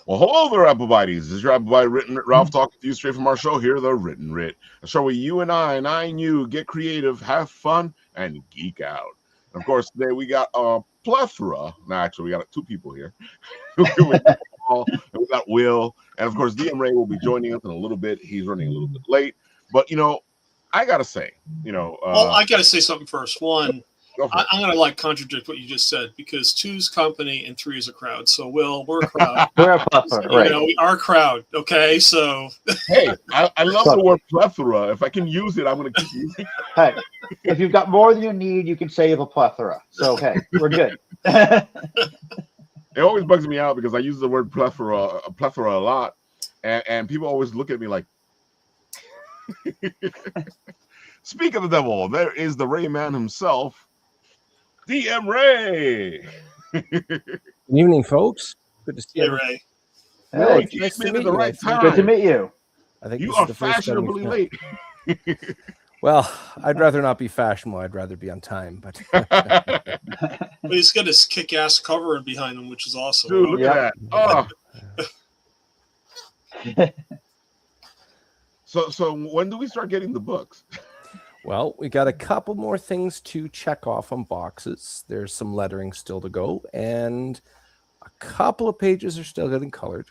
Well, hello there, Apple Bitties. This is your Apple Bite Written Writ Ralph talking to you straight from our show here, The Written Writ, a show where you and you get creative, have fun, and geek out. And of course, today we got a plethora. No, actually, we got two people here. we got Paul, and we got Will, and of course, DM Ray will be joining us in a little bit. He's running a little bit late, but I gotta say, well, I gotta say something first. One, go for it. I'm gonna contradict what you just said because 2's company and 3 is a crowd. So, Will, we're a crowd. We're a plethora, right? We are a crowd. Okay, so Hey, I love the word plethora. If I can use it, I'm gonna keep using it. Hey, if you've got more than you need, you can save a plethora. So, hey, we're good. It always bugs me out because I use the word plethora a lot, and people always look at me like. Speak of the devil, there is the Ray Man himself, DM Ray. Good evening, folks. Good to see you, Ray. Hey, You came in at the right time. good to meet you. I think You this are is the first time fashionably late. Well, I'd rather not be fashionable. I'd rather be on time. But But he's got his kick-ass cover behind him, which is awesome. Dude, look at that. Oh. So when do we start getting the books? well, we got a couple more things to check off on boxes. There's some lettering still to go, and a couple of pages are still getting colored.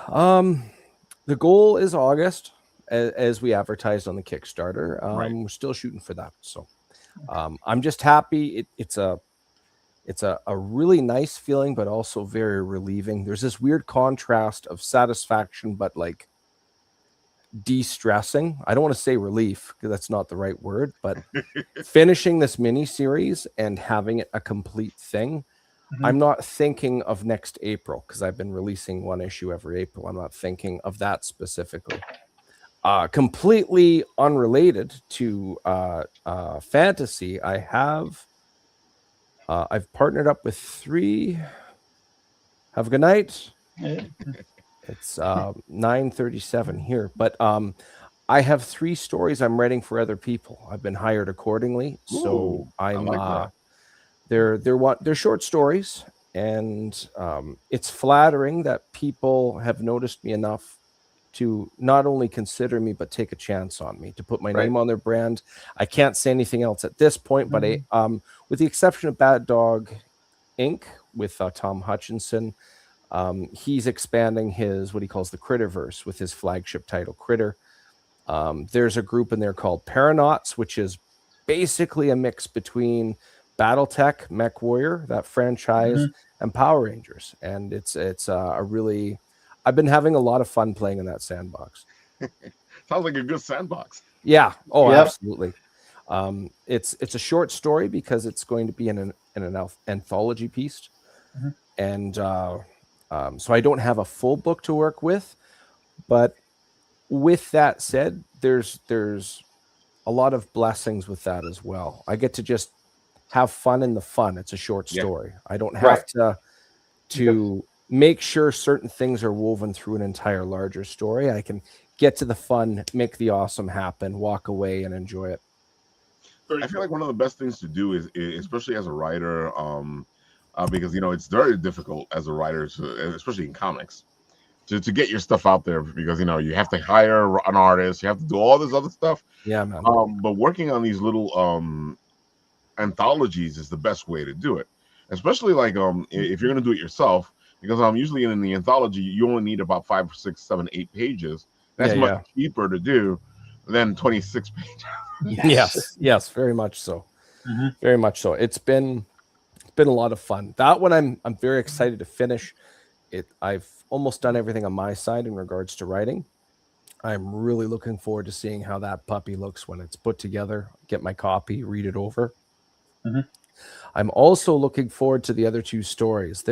The goal is August, as we advertised on the Kickstarter. Right. We're still shooting for that. So I'm just happy. It's a really nice feeling, but also very relieving. There's this weird contrast of satisfaction, but like de-stressing. I don't want to say relief because that's not the right word, but finishing this mini series and having it a complete thing. I'm not thinking of next April because I've been releasing one issue every April. I'm not thinking of that specifically. Completely unrelated to fantasy, I've partnered up with 3. Have a good night. It's 9:37 here, but I have 3 stories I'm writing for other people. I've been hired accordingly, so I'm like they're short stories, and it's flattering that people have noticed me enough to not only consider me but take a chance on me, to put my name on their brand. I can't say anything else at this point, but with the exception of Bad Dog Inc. with Tom Hutchinson, he's expanding his what he calls the Critterverse with his flagship title Critter. There's a group in there called Paranauts, which is basically a mix between Battletech, Mech Warrior, that franchise, and Power Rangers, and it's a really. I've been having a lot of fun playing in that sandbox. Sounds like a good sandbox. Yeah. Oh, absolutely. It's a short story because it's going to be in an anthology piece, and so I don't have a full book to work with. But with that said, there's a lot of blessings with that as well. I get to just have fun in the fun. It's a short story. I don't have to make sure certain things are woven through an entire larger story. I can get to the fun, make the awesome happen, walk away and enjoy it. I feel like one of the best things to do is especially as a writer, because it's very difficult as a writer, especially in comics, to get your stuff out there because you have to hire an artist, you have to do all this other stuff. Yeah, man. But working on these little anthologies is the best way to do it, especially like if you're gonna do it yourself, because usually in the anthology you only need about 5, 6, 7, 8 pages. That's much cheaper to do than 26 pages. Yes, very much so. Very much so. It's been a lot of fun. That one I'm very excited to finish. I've almost done everything on my side in regards to writing. I'm really looking forward to seeing how that puppy looks when it's put together. Get my copy, read it over. I'm also looking forward to the other 2 stories.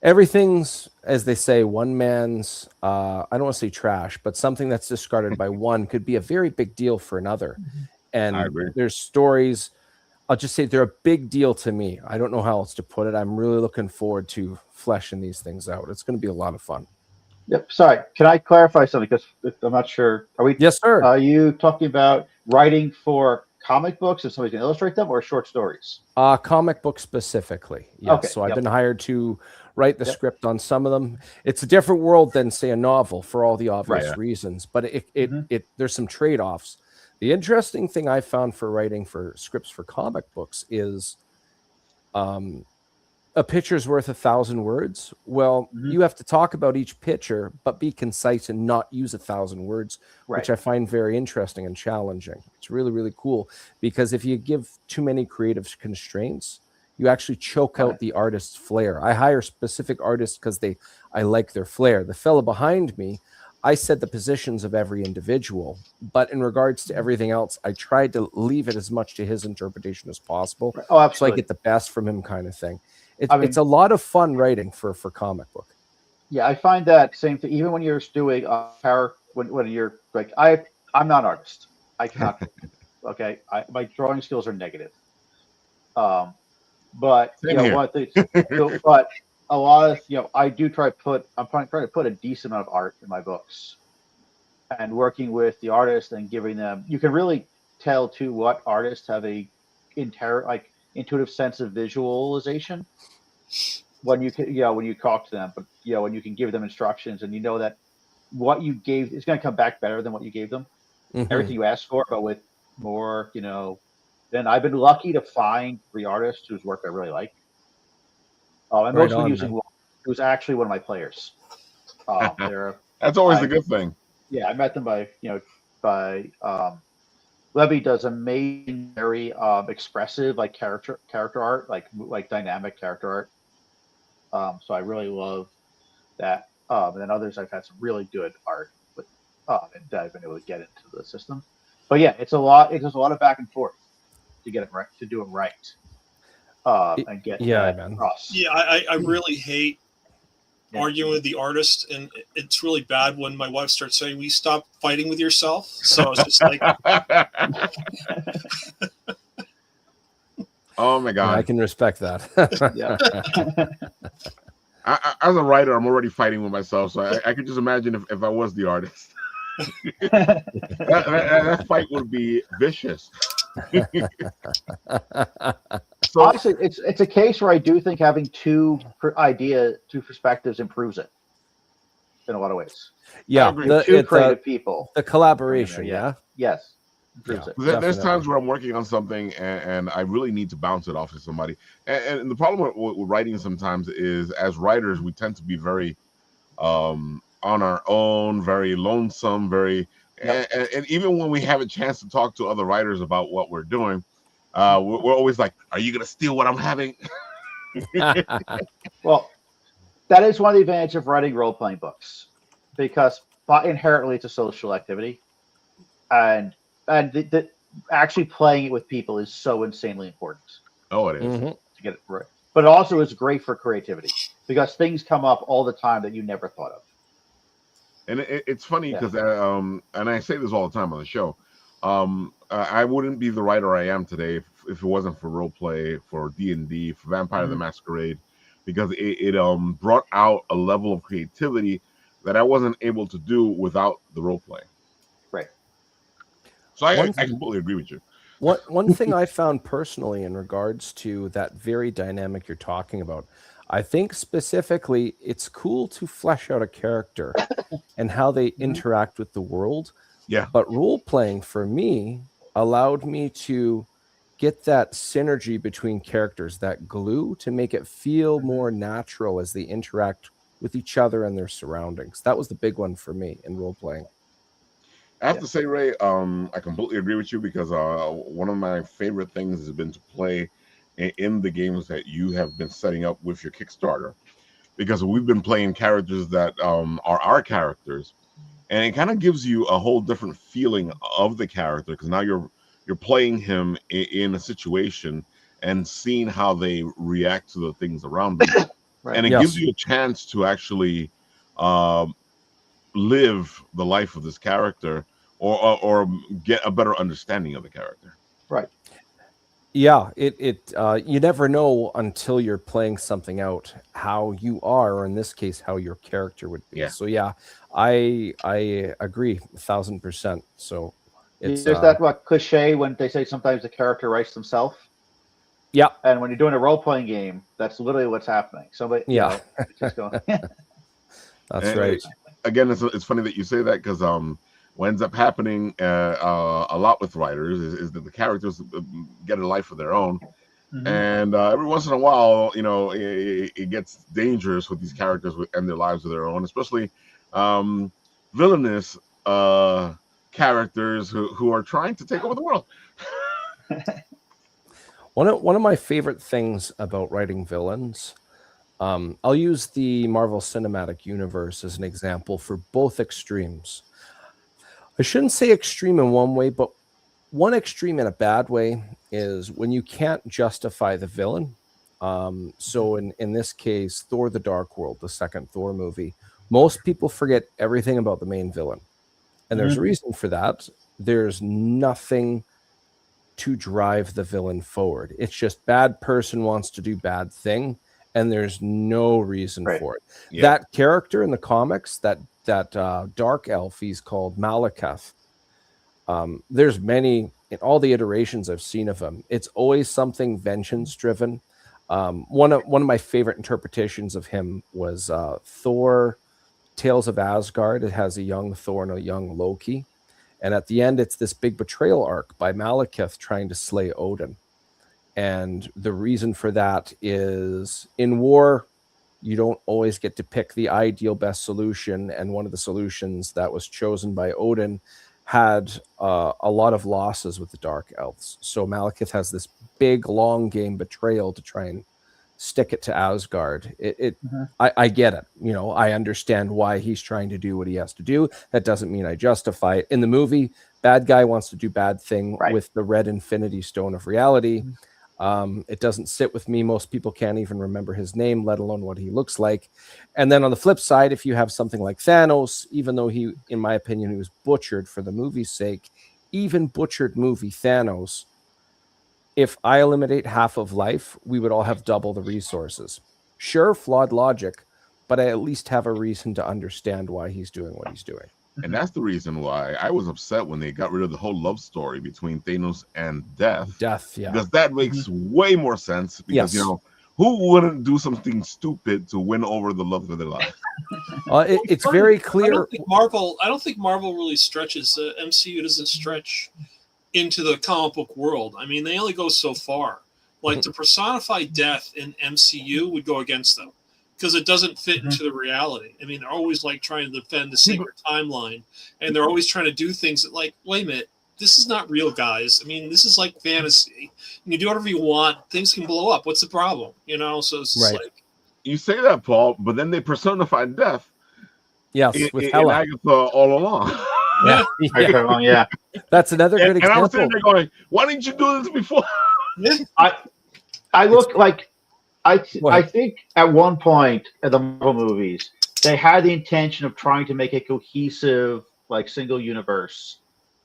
Everything's, as they say, one man's, I don't want to say trash, but something that's discarded by one could be a very big deal for another. And there's stories, I'll just say they're a big deal to me. I don't know how else to put it. I'm really looking forward to fleshing these things out. It's going to be a lot of fun. Yep. Sorry. Can I clarify something? Because I'm not sure. Are we? Yes, sir. Are you talking about writing for comic books and somebody can illustrate them, or short stories? Comic book specifically. Yes. Okay, So I've been hired to write the script on some of them. It's a different world than, say, a novel for all the obvious reasons, but there's some trade-offs. The interesting thing I found for writing for scripts for comic books is a picture's worth 1,000 words. Well, you have to talk about each picture, but be concise and not use 1,000 words, which I find very interesting and challenging. It's really, really cool, because if you give too many creative constraints, you actually choke out the artist's flair. I hire specific artists because I like their flair. The fellow behind me, I said the positions of every individual, but in regards to everything else, I tried to leave it as much to his interpretation as possible. Oh, absolutely. So I get the best from him, kind of thing. It's a lot of fun writing for comic book. Yeah, I find that same thing. Even when you're doing when you're like, I'm not an artist. I cannot. Okay, my drawing skills are negative. But what but a lot of I do try to put. I'm trying to put a decent amount of art in my books, and working with the artist and giving them. You can really tell too what artists have a intuitive sense of visualization when you can, when you talk to them, but when you can give them instructions and that what you gave is going to come back better than what you gave them. Everything you asked for, but with more, then I've been lucky to find 3 artists whose work I really like. And mostly using one who's actually one of my players. That's always a good thing. Yeah, I met them by Levy does amazing, very expressive, like character art, like dynamic character art. So I really love that. And then others, I've had some really good art, but that I've been able to get into the system. But yeah, it's a lot. It goes a lot of back and forth to get it right, to do it right, and get across. Yeah, I really hate arguing with the artist, and it's really bad when my wife starts saying, "We stop fighting with yourself." So it's just like, oh my god, I can respect that. As a writer, I'm already fighting with myself, so I could just imagine if I was the artist. that fight would be vicious. So honestly, it's a case where I do think having two perspectives improves it in a lot of ways. Yeah, two creative people. The collaboration. Yes. Improves it. There's times where I'm working on something and I really need to bounce it off to somebody. And the problem with writing sometimes is, as writers, we tend to be very on our own, very lonesome, very. And even when we have a chance to talk to other writers about what we're doing, we're always like, "Are you going to steal what I'm having?" Well, that is one of the advantages of writing role-playing books, because inherently it's a social activity, and the actually playing it with people is so insanely important. Oh, it is to get it right. But it also is great for creativity, because things come up all the time that you never thought of. And it's funny because, and I say this all the time on the show, I wouldn't be the writer I am today if it wasn't for roleplay, for D&D, for Vampire the Masquerade, because it brought out a level of creativity that I wasn't able to do without the roleplay. Right. So I completely agree with you. One thing I found personally in regards to that very dynamic you're talking about, I think specifically it's cool to flesh out a character and how they interact with the world. Yeah. But role playing for me allowed me to get that synergy between characters, that glue, to make it feel more natural as they interact with each other and their surroundings. That was the big one for me in role playing. I have to say, Ray, I completely agree with you, because one of my favorite things has been to play in the games that you have been setting up with your Kickstarter, because we've been playing characters that are our characters, and it kind of gives you a whole different feeling of the character, because now you're playing him in a situation and seeing how they react to the things around them. Right. And it gives you a chance to actually live the life of this character, or get a better understanding of the character. Right. Yeah, you never know until you're playing something out how you are, or in this case, how your character would be. Yeah. So yeah, I agree 1,000%. So there's that cliche when they say sometimes the character writes themselves. Yeah. And when you're doing a role playing game, that's literally what's happening. Somebody, Yeah. it's just going. That's And right. Again, it's funny that you say that because what ends up happening a lot with writers is that the characters get a life of their own. And every once in a while, it gets dangerous with these characters and their lives of their own, especially villainous characters who are trying to take over the world. One of my favorite things about writing villains, I'll use the Marvel Cinematic Universe as an example for both extremes. I shouldn't say extreme in one way, but one extreme in a bad way is when you can't justify the villain. So in this case, Thor: The Dark World, the second Thor movie, most people forget everything about the main villain. And there's a reason for that. There's nothing to drive the villain forward. It's just bad person wants to do bad thing, and there's no reason for it. Yeah. That character in the comics, that dark elf, he's called Malekith. There's many in all the iterations I've seen of him. It's always something vengeance driven. One of my favorite interpretations of him was Thor: Tales of Asgard. It has a young Thor and a young Loki. And at the end, it's this big betrayal arc by Malekith trying to slay Odin. And the reason for that is in war, you don't always get to pick the ideal best solution. And one of the solutions that was chosen by Odin had a lot of losses with the Dark Elves. So Malekith has this big, long game betrayal to try and stick it to Asgard. I get it. I understand why he's trying to do what he has to do. That doesn't mean I justify it. In the movie, bad guy wants to do bad thing with the red Infinity Stone of reality. It doesn't sit with me. Most people can't even remember his name, let alone what he looks like. And then on the flip side, if you have something like Thanos, even though he, in my opinion, he was butchered for the movie's sake, even butchered movie Thanos, if I eliminate half of life, we would all have double the resources. Sure, flawed logic, but I at least have a reason to understand why he's doing what he's doing. And that's the reason why I was upset when they got rid of the whole love story between Thanos and Death. Yeah. Because that makes way more sense. Because, who wouldn't do something stupid to win over the love of their life? It's very clear. I don't think Marvel really stretches. MCU doesn't stretch into the comic book world. I mean, they only go so far. Like to personify death in MCU would go against them because it doesn't fit into the reality. I mean, they're always like trying to defend the sacred timeline, and they're always trying to do things that, like, wait a minute, this is not real, guys. I mean, this is like fantasy. You do whatever you want, things can blow up. What's the problem? So it's just like, you say that, Paul, but then they personified death. Yes, with in Agatha all along. Yeah. That's another good example. And I was sitting there going, why didn't you do this before? I look like I think at one point in the Marvel movies they had the intention of trying to make a cohesive, like, single universe,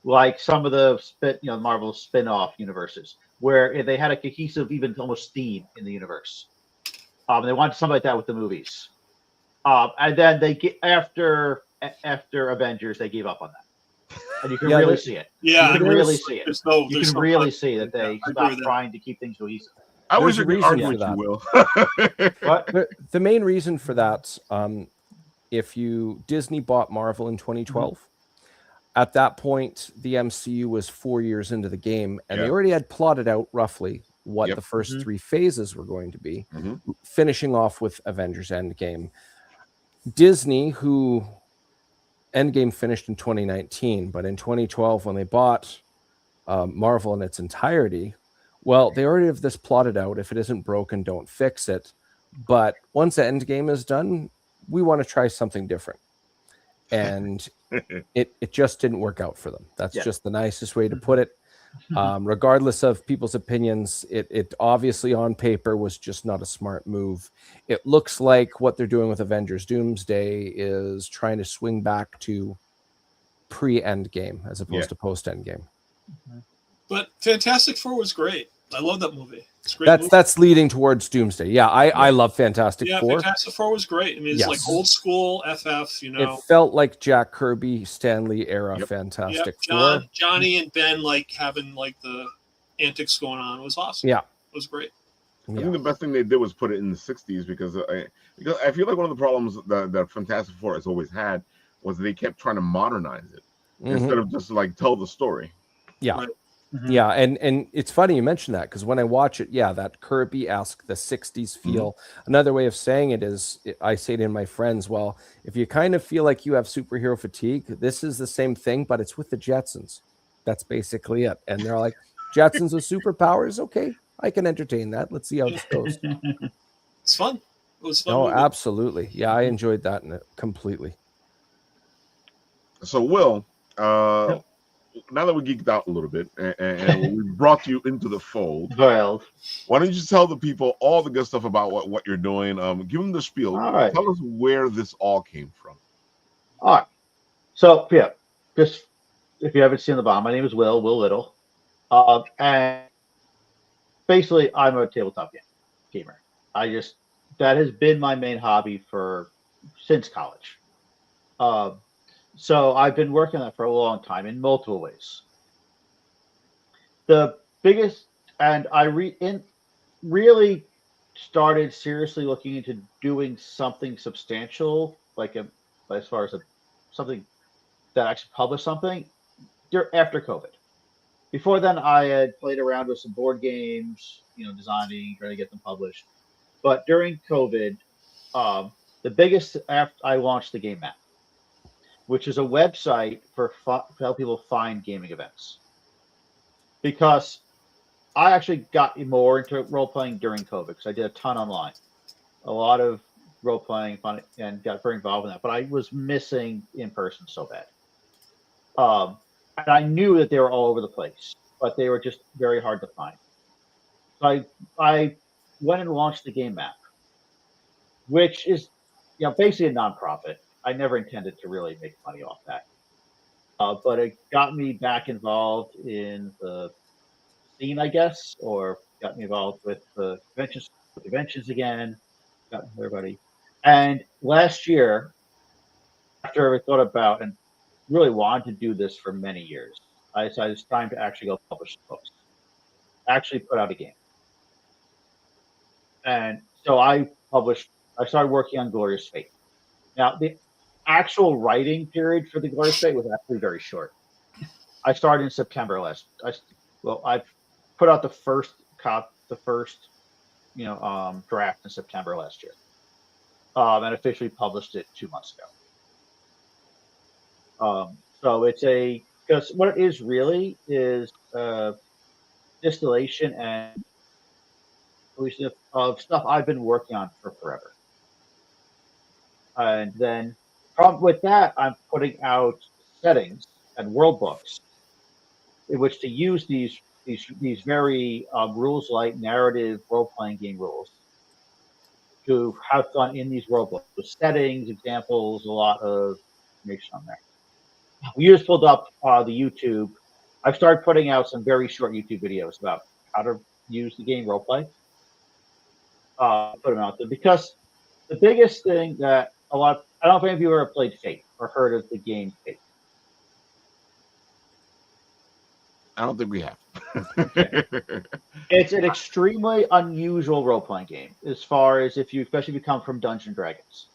like some of the Marvel spin-off universes, where they had a cohesive, even almost theme in the universe. They wanted something like that with the movies, and then they get after Avengers, they gave up on that. And you can really see it. Yeah, you can really see it. You can really see that they stopped trying to keep things cohesive. I wish There's you a could argue reason with for you, Will. What? The main reason for that, if Disney bought Marvel in 2012, at that point, the MCU was 4 years into the game, and they already had plotted out roughly what the first three phases were going to be, finishing off with Avengers Endgame. Disney, who Endgame finished in 2019, but in 2012, when they bought Marvel in its entirety, well, they already have this plotted out. If it isn't broken, don't fix it. But once the Endgame is done, we want to try something different. And it just didn't work out for them. That's just the nicest way to put it. Regardless of people's opinions, it obviously on paper was just not a smart move. It looks like what they're doing with Avengers Doomsday is trying to swing back to pre-Endgame as opposed to post-Endgame. But Fantastic Four was great. I love that movie. It's a great movie. That's leading towards Doomsday. Yeah, I love Fantastic Four. Yeah, Fantastic Four was great. I mean, it's like old school FF, It felt like Jack Kirby, Stan Lee era Fantastic Four. Johnny and Ben like having like the antics going on. It was awesome. Yeah. was great. I Yeah. think the best thing they did was put it in the 60s because I feel like one of the problems that Fantastic Four has always had was they kept trying to modernize it instead of just like tell the story. Yeah. Right. Yeah, and it's funny you mentioned that because when I watch it, yeah, that Kirby-esque, the 60s feel. Another way of saying it is, I say to my friends, well, if you kind of feel like you have superhero fatigue, this is the same thing, but it's with the Jetsons. That's basically it. And they're like, Jetsons with superpowers? Okay, I can entertain that. Let's see how this goes. It's fun. It was a fun Oh, movie. absolutely. Yeah, I enjoyed that completely. So, Will, Yep. now that we geeked out a little bit and we brought you into the fold, Wild. why don't you tell the people all the good stuff about what you're doing? Give them the spiel. All right. Tell us where this all came from. All right. So yeah, just if you haven't seen the bomb, my name is Will Little, and basically I'm a tabletop gamer. That has been my main hobby since college. Um, so I've been working on that for a long time in multiple ways. The biggest, and really started seriously looking into doing something substantial, as far as something that actually published something after COVID. Before then, I had played around with some board games, designing, trying to get them published. But during COVID, the biggest after I launched the Game Map, which is a website to help people find gaming events. Because I actually got more into role playing during COVID because I did a ton online, a lot of role playing fun, and got very involved in that. But I was missing in person so bad. And I knew that they were all over the place, but they were just very hard to find. So I went and launched the Game Map, which is basically a nonprofit. I never intended to really make money off that, but it got me back involved in the scene, I guess, or got me involved with the conventions again. Got everybody. And last year, after I thought about and really wanted to do this for many years, I decided it's time to actually go publish books, actually put out a game. And so I started working on Glorious Fate. Now, the actual writing period for the Glorious Fate was actually very short. I started in September I put out the first draft in September last year, and officially published it 2 months ago. So because what it is really is distillation and of stuff I've been working on for forever. And then with that, I'm putting out settings and world books in which to use these very rules light narrative role playing game rules to have fun in these world books with settings, examples, a lot of information on there. We just pulled up the YouTube. I've started putting out some very short YouTube videos about how to use the game roleplay. Put them out there because the biggest thing that I don't know if any of you ever played Fate or heard of the game Fate. I don't think we have. It's an extremely unusual role-playing game as far as especially if you come from Dungeons & Dragons,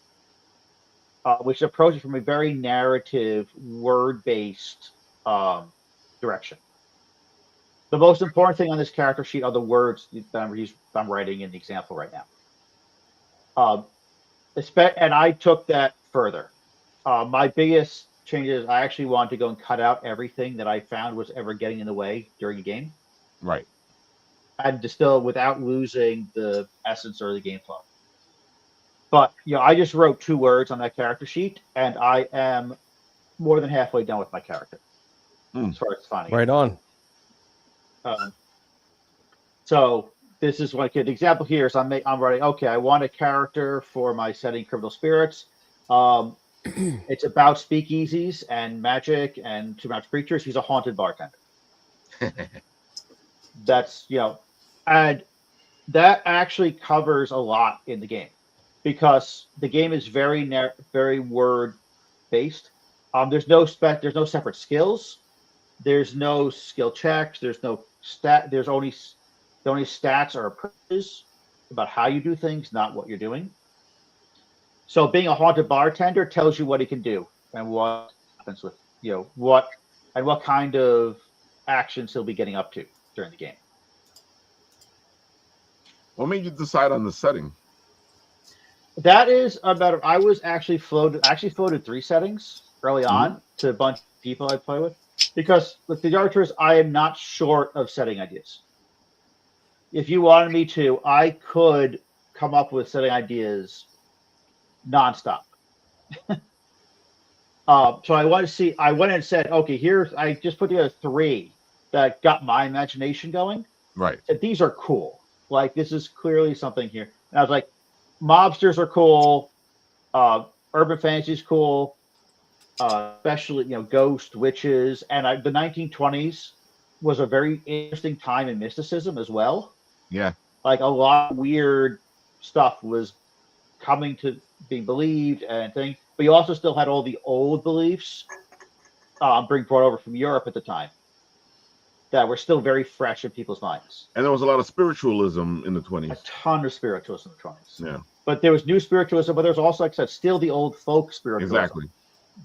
which approaches from a very narrative, word-based direction. The most important thing on this character sheet are the words that I'm writing in the example right now. And I took that further. My biggest change is I actually wanted to go and cut out everything that I found was ever getting in the way during a game. Right. And distill without losing the essence or the game flow. But I just wrote 2 words on that character sheet, and I am more than halfway done with my character as far as finding Right on. So this is like an example here. So I'm writing. Okay, I want a character for my setting, Criminal Spirits. It's about speakeasies and magic and supernatural creatures. He's a haunted bartender. That's and that actually covers a lot in the game because the game is very word based. There's no separate skills. There's no skill checks. There's no stat. There's only The only stats are approaches about how you do things, not what you're doing. So being a haunted bartender tells you what he can do and what happens with what kind of actions he'll be getting up to during the game. What made you decide on the setting? That is about. I was actually floated 3 settings early on to a bunch of people I play with, because with the archers, I am not short of setting ideas. If you wanted me to, I could come up with setting ideas nonstop. So I want to see. I went and said, okay, I just put together 3 that got my imagination going. Right. Said, these are cool. Like, this is clearly something here. And I was like, mobsters are cool. Urban fantasy is cool. Especially, ghost, witches. And the 1920s was a very interesting time in mysticism as well. Yeah. Like, a lot of weird stuff was coming to being believed and things. But you also still had all the old beliefs being brought over from Europe at the time that were still very fresh in people's minds. And there was a lot of spiritualism in the 20s. A ton of spiritualism in the 20s. Yeah. But there was new spiritualism, but there's also, like I said, still the old folk spiritualism. Exactly.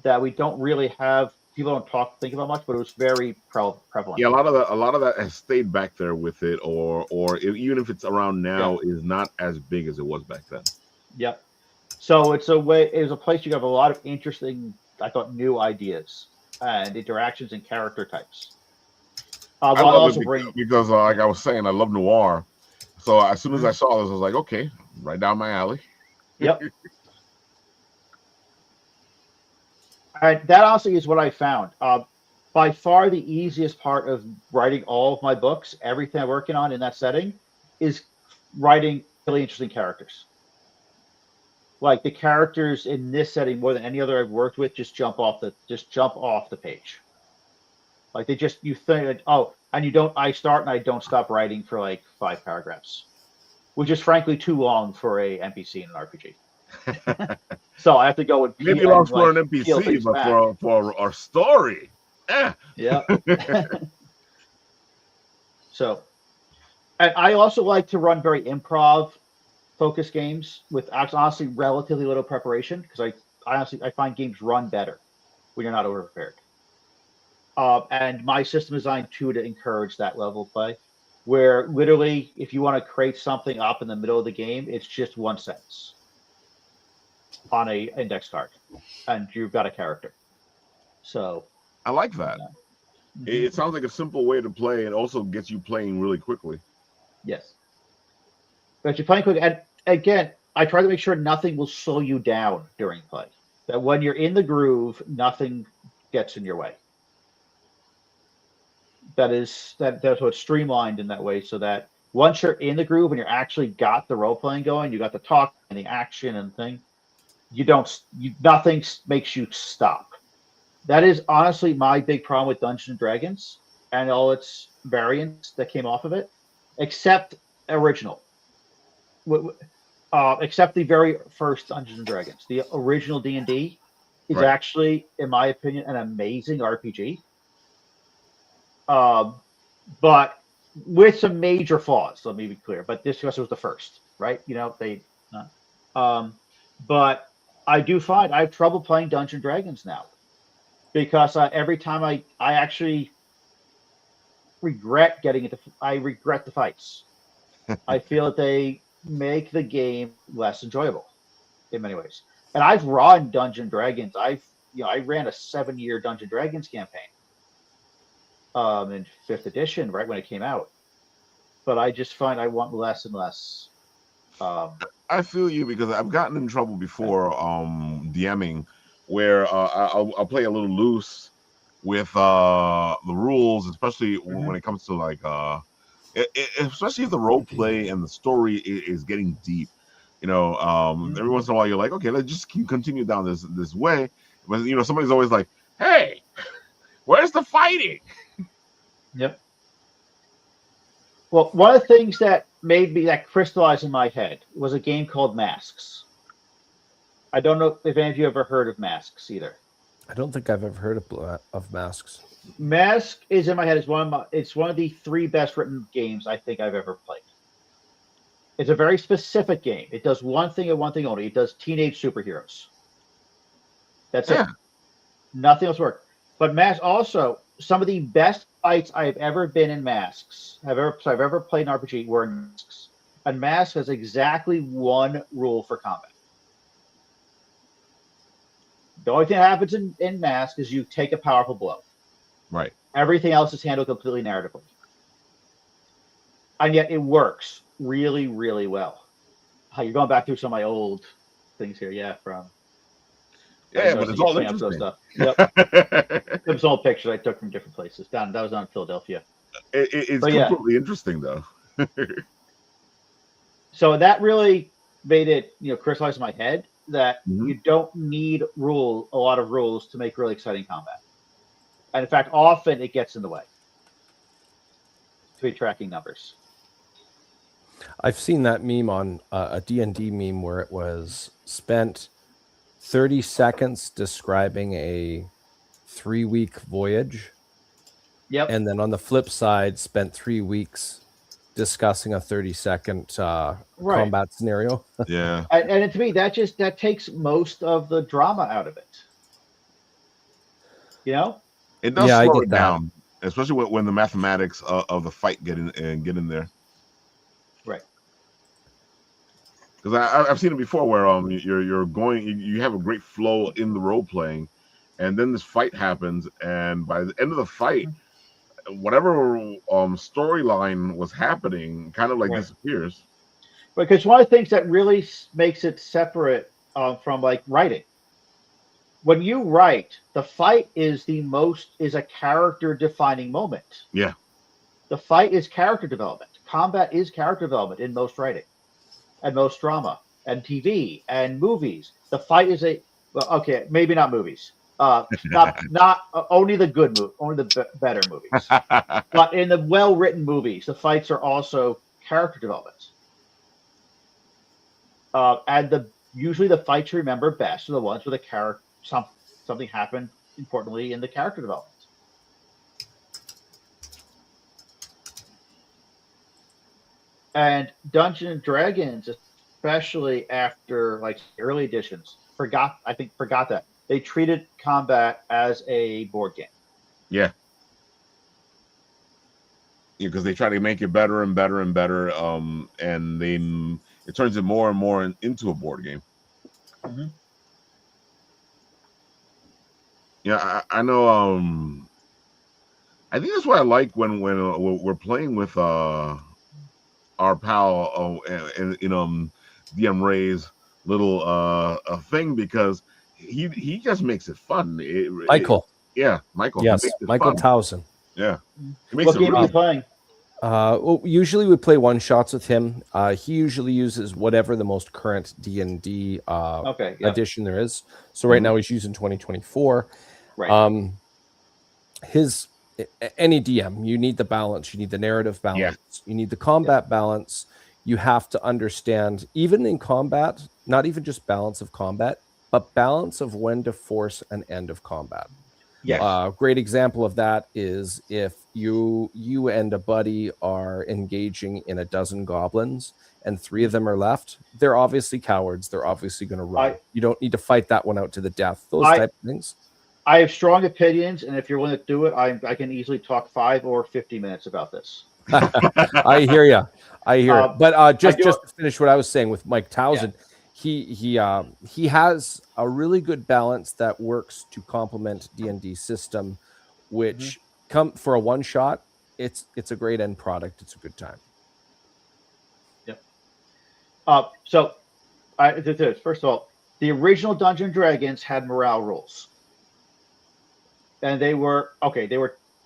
That we don't really have. People don't think about much, but it was very prevalent. Yeah, a lot of that has stayed back there with it, or even if it's around now, is not as big as it was back then. Yep. So it was a place you have a lot of interesting, I thought, new ideas and interactions and character types. I love it because, like I was saying, I love noir. So as soon as I saw this, I was like, okay, right down my alley. Yep. And that honestly is what I found. By far the easiest part of writing all of my books, everything I'm working on in that setting, is writing really interesting characters. Like, the characters in this setting, more than any other I've worked with, just jump off the page. Like, you think, I start and I don't stop writing for like 5 paragraphs, which is frankly too long for a NPC in an RPG. So I have to go with maybe long for an NPC, but for our story. Yeah. So, and I also like to run very improv focused games with honestly relatively little preparation, because I find games run better when you're not over prepared. And my system is designed to encourage that level of play, where literally, if you want to create something up in the middle of the game, it's just 1 sentence on a index card, and you've got a character. So I like that. It sounds like a simple way to play, and also gets you playing really quickly. Yes, but you're playing quick. And again, I try to make sure nothing will slow you down during play. That when you're in the groove, nothing gets in your way. That's what's streamlined in that way, so that once you're in the groove and you're actually got the role playing going, you got the talk and the action and thing. Nothing makes you stop. That is honestly my big problem with Dungeons and Dragons and all its variants that came off of it, except original. Except the very first Dungeons and Dragons. The original D&D is actually, in my opinion, an amazing RPG. But with some major flaws, let me be clear. But this was the first, right? But I do find I have trouble playing Dungeons and Dragons now, because every time I actually regret getting into. I regret the fights. I feel that they make the game less enjoyable in many ways. And I've run Dungeons and Dragons. I ran a 7-year Dungeons and Dragons campaign. In 5th edition, right when it came out. But I just find I want less and less. I feel you, because I've gotten in trouble before DMing, where I'll play a little loose with the rules, especially when it comes to like especially if the role play and the story is getting deep. Every once in a while you're like, okay, let's just continue down this way. But somebody's always like, hey, where's the fighting? Yep. Well, one of the things that crystallized in my head was a game called Masks. I don't know if any of you ever heard of Masks either. I don't think I've ever heard of Masks. Mask is in my head. It's one of the three best written games I think I've ever played. It's a very specific game. It does one thing and one thing only. It does teenage superheroes. That's Yeah. it. Nothing else works. But Mask also, some of the best fights I've ever been in Masks, I've ever played an RPG were in Masks. And Mask has exactly one rule for combat. The only thing that happens in Mask is you take a powerful blow. Right. Everything else is handled completely narratively. And yet it works really, really well. You're going back through some of my old things here, yeah, from Yeah, but it's all up those interesting. stuff. Yep. There's some old pictures I took from different places. That was down in Philadelphia. It's But yeah. completely interesting, though. So that really made it, crystallize in my head that Mhm. you don't need a lot of rules to make really exciting combat. And in fact, often it gets in the way to be tracking numbers. I've seen that meme on a D&D meme where it was spent 30 seconds describing a 3-week voyage. Yep. And then on the flip side, spent 3 weeks discussing a 30-second combat scenario. Yeah. And to me, that takes most of the drama out of it. It does Yeah, I slow get it that. down, especially when the mathematics of the fight get in there. Right. Because I've seen it before where you're going, you have a great flow in the role playing, and then this fight happens, and by the end of the fight, whatever storyline was happening kind of like disappears. Because one of the things that really makes it separate from like writing, when you write, the fight is a character defining moment. Yeah. The fight is character development. Combat is character development in most writing, and most drama, and TV, and movies. The fight is maybe not movies. Not only the good movie, only the better movies. But in the well-written movies, the fights are also character development. And usually the fights you remember best are the ones where something happened importantly in the character development. And Dungeons and Dragons, especially after like early editions, forgot that they treated combat as a board game. Yeah. Because they try to make it better and better and better, and it turns it more and more into a board game. Mm-hmm. Yeah, I know. I think that's what I like when we're playing with our pal in DM Ray's little thing, because he just makes it fun. Michael. Michael. Yes, Michael Towson. Yeah. What game are you playing? Well, usually we play one shots with him. He usually uses whatever the most current D&D edition there is. So right now he's using 2024. Right. Any DM, you need the balance. You need the narrative balance. You need the combat balance. You have to understand, even in combat, not even just balance of combat, but balance of when to force an end of combat. Yes. Great example of that is if you and a buddy are engaging in a dozen goblins and 3 of them are left, they're obviously cowards. They're obviously going to run. You don't need to fight that one out to the death. Those type of things. I have strong opinions, and if you're willing to do it, I can easily talk 5 or 50 minutes about this. I hear you. But just to finish what I was saying with Mike Towson, he has a really good balance that works to complement D&D system, which come for a one shot. It's a great end product. It's a good time. Yep. So first of all, the original Dungeons & Dragons had morale rules, and they were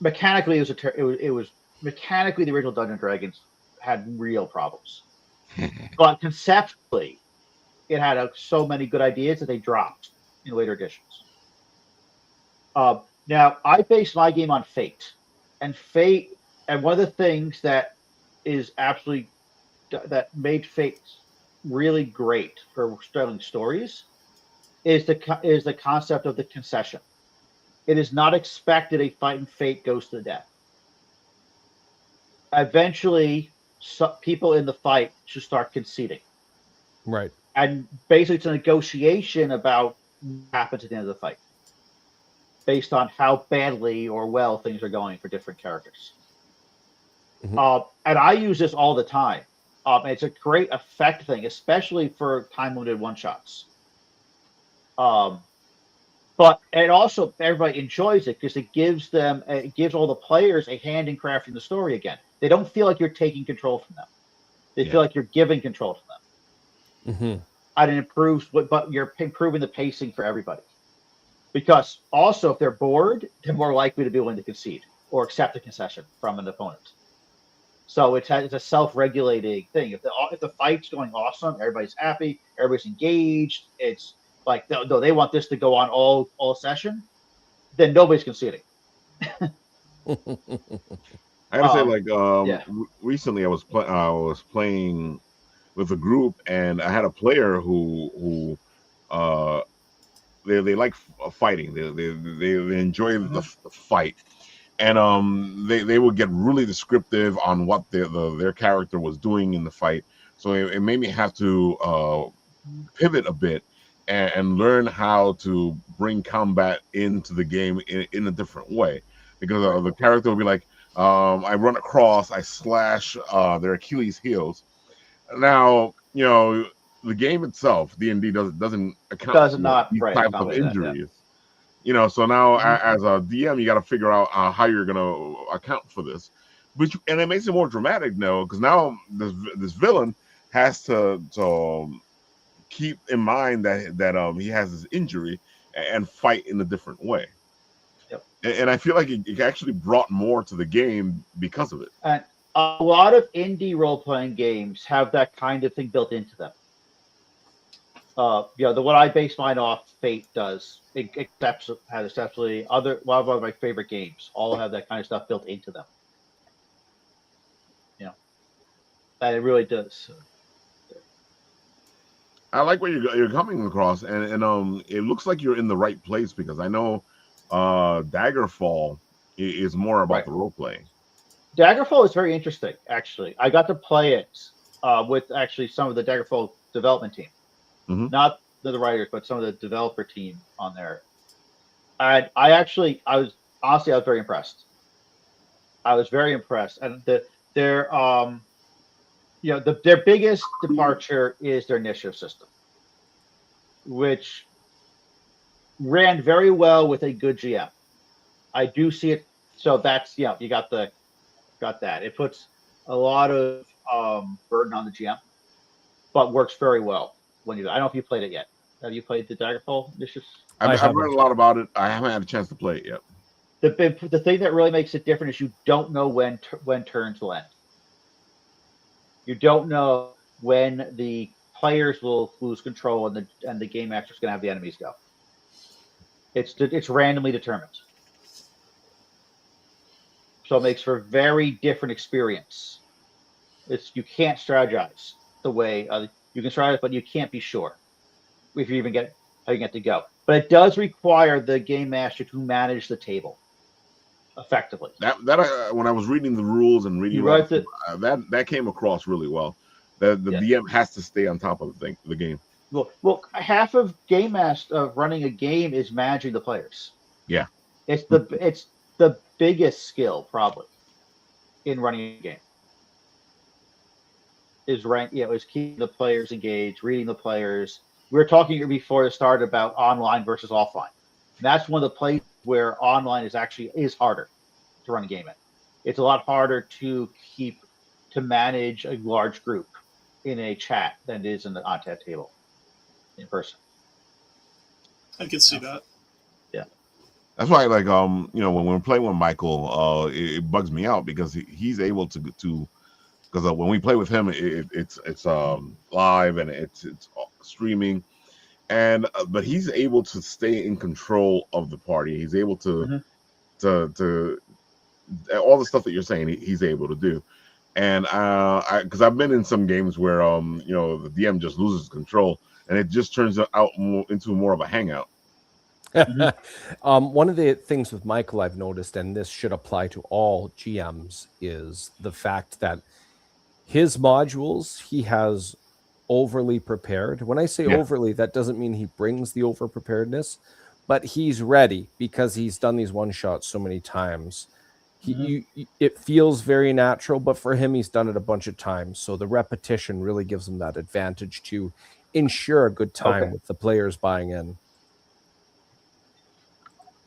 mechanically it was mechanically the original Dungeons & Dragons had real problems, but conceptually it had so many good ideas that they dropped in later editions. Now, I based my game on Fate, and one of the things that made Fate really great for telling stories is the concept of the concession. it is not expected a fight in Fate goes to the death. Eventually, people in the fight should start conceding. Right. And basically, it's a negotiation about what happens at the end of the fight, based on how badly or well things are going for different characters. And I use this all the time. It's a great effect thing, especially for time-limited one-shots. But it also, everybody enjoys it because it gives all the players a hand in crafting the story again. They don't feel like you're taking control from them. They feel like you're giving control to them. And it improves, but you're improving the pacing for everybody. Because also, if they're bored, they're more likely to be willing to concede or accept a concession from an opponent. So it's a self-regulating thing. If the fight's going awesome, everybody's happy, everybody's engaged. It's like they want this to go on all session, then nobody's conceding. I gotta say, like, recently I was playing with a group, and I had a player who they like fighting. They enjoy the fight, and they would get really descriptive on what their character was doing in the fight. So it made me have to pivot a bit and learn how to bring combat into the game in a different way, because the character would be like, I run across, I slash their Achilles heels. Now, the game itself, D&D doesn't account for these types of injuries. So now as a DM, you got to figure out how you're going to account for this, and it makes it more dramatic now, because now this villain has to keep in mind that he has this injury and fight in a different way. Yep. And I feel like it actually brought more to the game because of it. And a lot of indie role-playing games have that kind of thing built into them. The one I base mine off, Fate does. It has exceptionally a lot of my favorite games all have that kind of stuff built into them. And it really does. I like where you're coming across, and it looks like you're in the right place, because I know Daggerfall is more about the role playing. Daggerfall is very interesting, actually. I got to play it with actually some of the Daggerfall development team. Not the writers, but some of the developer team on there. And I was very impressed. I was very impressed. And their biggest departure is their initiative system, which ran very well with a good GM. I do see it. So that's, you got that. It puts a lot of burden on the GM, but works very well when you. I don't know if you played it yet. Have you played the Daggerfall initiative? I've read a lot about it. I haven't had a chance to play it yet. The thing that really makes it different is you don't know when turns will end. You don't know when the players will lose control and the game master is going to have the enemies go. It's randomly determined, so it makes for a very different experience. You can't strategize the way you can strategize, but you can't be sure if you even get how you get to go. But it does require the game master to manage the table effectively. That when I was reading the rules and reading that came across really well. The DM has to stay on top of the game. Well, half of game master running a game is managing the players. Yeah, it's the biggest skill probably in running a game. Is keeping the players engaged, reading the players. We were talking before the start about online versus offline. And that's one of the places where online is harder to run a game in. It's a lot harder to manage a large group in a chat than it is on that table in person. I can see that. Yeah. That's why, like, when we're playing with Michael, it bugs me out because he's able to because when we play with him, it's live and it's streaming, and but he's able to stay in control of the party. He's able to all the stuff that you're saying. He's able to do, and because I've been in some games where the DM just loses control and it just turns out into more of a hangout. One of the things with Michael I've noticed, and this should apply to all GMs, is the fact that his modules he has overly prepared. When I say Yeah. overly, that doesn't mean he brings the over preparedness, but he's ready because he's done these one shots so many times. It feels very natural, but for him, he's done it a bunch of times. So the repetition really gives him that advantage to ensure a good time with the players buying in.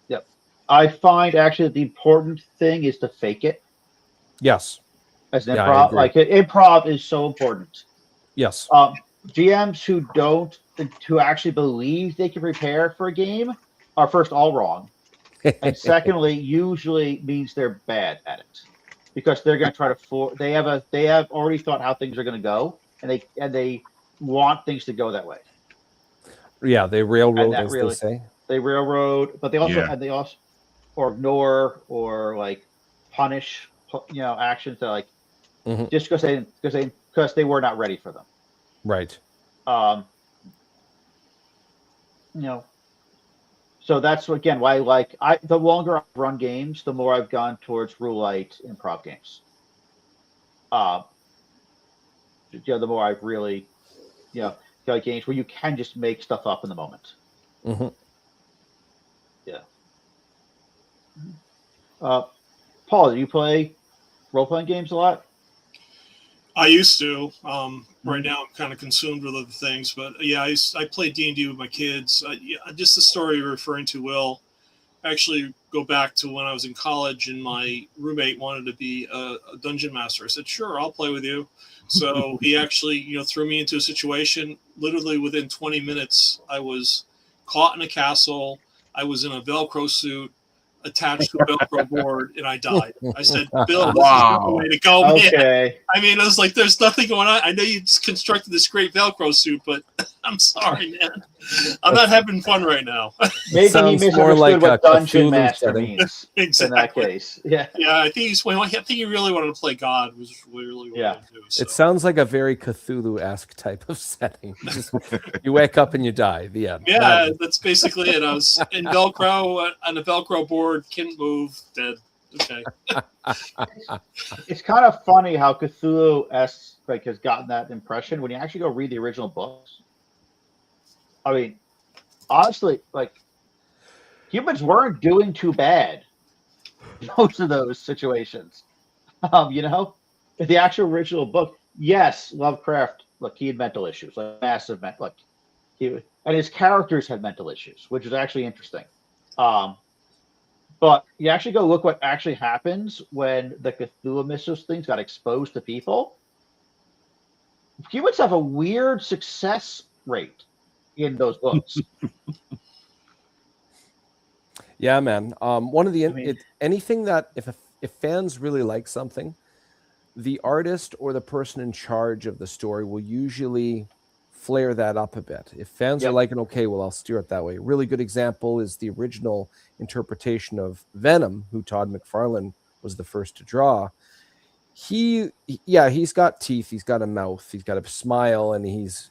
Yep. I find actually the important thing is to fake it Yes. as an Yeah, I improv. agree. Like improv is so important. Yes. GMs who actually believe they can prepare for a game are first all wrong, and secondly, usually means they're bad at it because they're going to try to they have already thought how things are going to go, and they want things to go that way. Yeah, they railroad, that as really, they say. They railroad, but they also Yeah. or ignore or like punish actions that like just because they were not ready for them. Right. So that's again why the longer I've run games, the more I've gone towards rule-light improv games. The more I've really, got games where you can just make stuff up in the moment. Yeah. Paul, do you play role-playing games a lot? I used to. Right now, I'm kind of consumed with other things, but yeah, I play D&D with my kids. Just the story you're referring to, Will, actually go back to when I was in college and my roommate wanted to be a dungeon master. I said, "Sure, I'll play with you." So he actually, threw me into a situation. Literally within 20 minutes, I was caught in a castle. I was in a Velcro suit attached to a Velcro board, and I died. I said, "Bill, this is not the way to go, man." Okay. I mean, I was like, "There's nothing going on. I know you constructed this great Velcro suit, but I'm sorry, man. I'm not having fun right now." Maybe he Sounds misunderstood more like what a dungeon Cthulhu master setting. means. Exactly. In that case, yeah. Yeah, I think he really wanted to play God. Was really what he wanted to do. So. It sounds like a very Cthulhu-esque type of setting. You wake up and you die. The end. Yeah, that's basically it. I was in Velcro on a Velcro board, couldn't move, dead. Okay. It's kind of funny how Cthulhu-esque has gotten that impression when you actually go read the original books. I mean, honestly, humans weren't doing too bad most of those situations. The actual original book, yes, Lovecraft, he had mental issues, massive mental, and his characters had mental issues, which is actually interesting. But you actually go look what actually happens when the Cthulhu Mythos things got exposed to people. Humans have a weird success rate in those books. Yeah, man. One of the anything that if fans really like something, the artist or the person in charge of the story will usually flare that up a bit. If fans are liking, okay, well, I'll steer it that way. A really good example is the original interpretation of Venom, who Todd McFarlane was the first to draw. He's got teeth, he's got a mouth, he's got a smile, and he's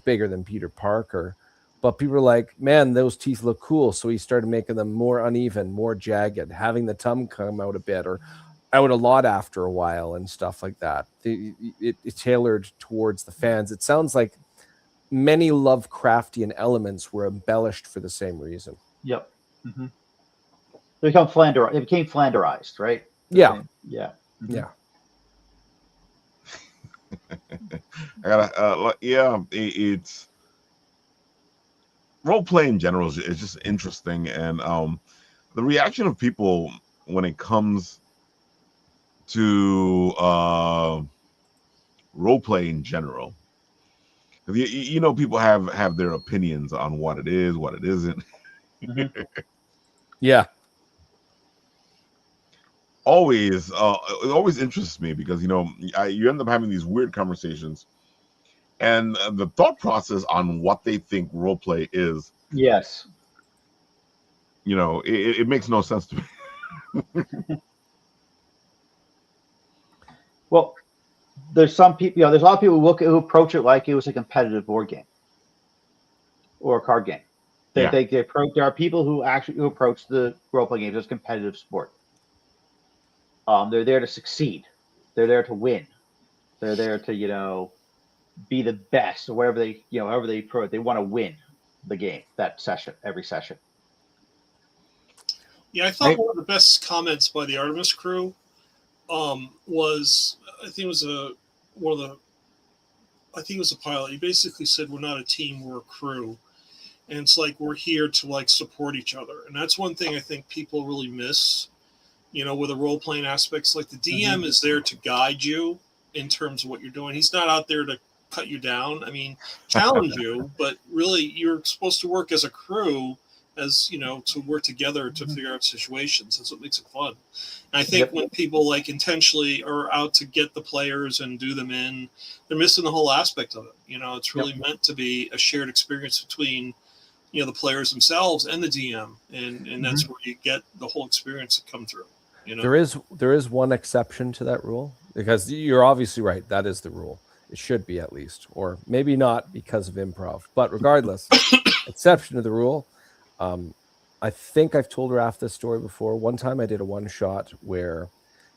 bigger than Peter Parker. But people are like, man, those teeth look cool. So he started making them more uneven, more jagged, having the tongue come out a bit or out a lot after a while and stuff like that. It's tailored towards the fans. It sounds like many Lovecraftian elements were embellished for the same reason. Yep. Mm-hmm. They became Flanderized, right? Yeah. Yeah. Mm-hmm. Yeah. I gotta, it's role play in general is just interesting, and the reaction of people when it comes to role play in general. People have their opinions on what it is, what it isn't. Mm-hmm. Yeah. It always interests me because you end up having these weird conversations, and the thought process on what they think role play is. Yes. It makes no sense to me. Well, there's some people, there's a lot of people who approach it like it was a competitive board game or a card game. There are people who approach the role playing games as competitive sport. They're there to succeed. They're there to win. They're there to be the best or whatever however they approach. They want to win the game every session. Yeah, I thought one of the best comments by the Artemis crew was, I think it was a pilot. He basically said, "We're not a team, we're a crew," and it's like we're here to like support each other, and that's one thing I think people really miss. With the role playing aspects, like the DM is there to guide you in terms of what you're doing. He's not out there to cut you down. I mean, challenge you, but really you're supposed to work as a crew, to work together to figure out situations. That's what makes it fun. And I think when people like intentionally are out to get the players and do them in, they're missing the whole aspect of it. It's really meant to be a shared experience between, the players themselves and the DM. And that's where you get the whole experience to come through. There is one exception to that rule, because you're obviously right. That is the rule. It should be, at least, or maybe not because of improv. But regardless, exception to the rule. I think I've told Raph this story before. One time I did a one shot where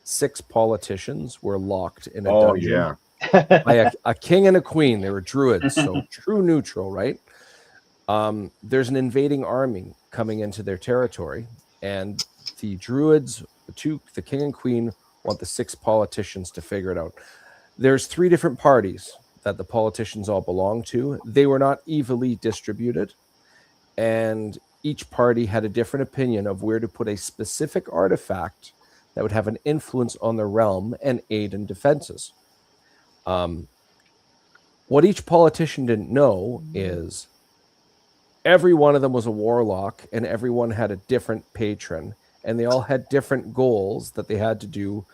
6 politicians were locked in a dungeon by a king and a queen. They were druids, so true neutral, right? There's an invading army coming into their territory, and the druids, the king and queen, want the 6 politicians to figure it out. There's 3 different parties that the politicians all belong to. They were not evenly distributed, and each party had a different opinion of where to put a specific artifact that would have an influence on the realm and aid in defenses. What each politician didn't know is every one of them was a warlock, and everyone had a different patron, and they all had different goals that they had to do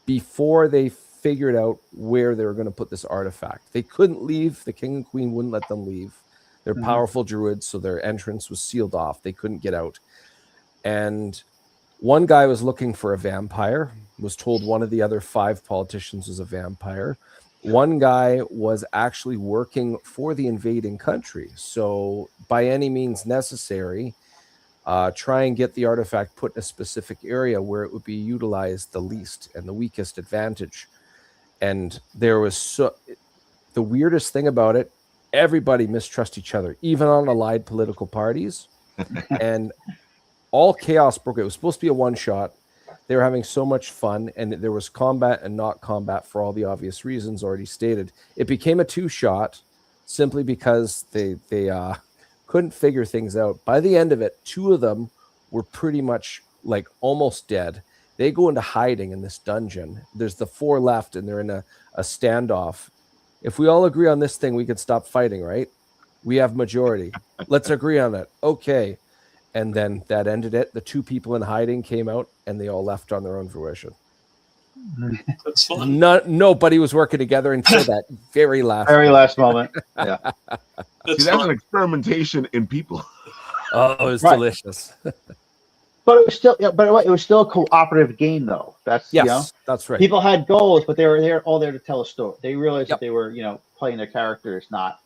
before they figured out where they were going to put this artifact. They couldn't leave. The king and queen wouldn't let them leave. They're powerful druids, so their entrance was sealed off. They couldn't get out. And one guy was looking for a vampire, was told one of the other 5 politicians was a vampire. One guy was actually working for the invading country. So by any means necessary, try and get the artifact put in a specific area where it would be utilized the least and the weakest advantage. And there was the weirdest thing about it, everybody mistrust each other, even on allied political parties. And all chaos broke. It was supposed to be a one-shot. They were having so much fun, and there was combat and not combat for all the obvious reasons already stated. It became a 2-shot simply because they couldn't figure things out. By the end of it, 2 of them were pretty much like almost dead. They go into hiding in this dungeon. There's the 4 left, and they're in a standoff. If we all agree on this thing, we can stop fighting, right? We have majority. Let's agree on it. Okay. And then that ended it. The 2 people in hiding came out, and they all left on their own fruition. That's fun. Nobody was working together until that very last moment. Yeah. That's an experimentation in people. Oh, it was delicious. But it was still a cooperative game, though. That's that's right. People had goals, but they were all there to tell a story. They realized that they were, playing their characters, not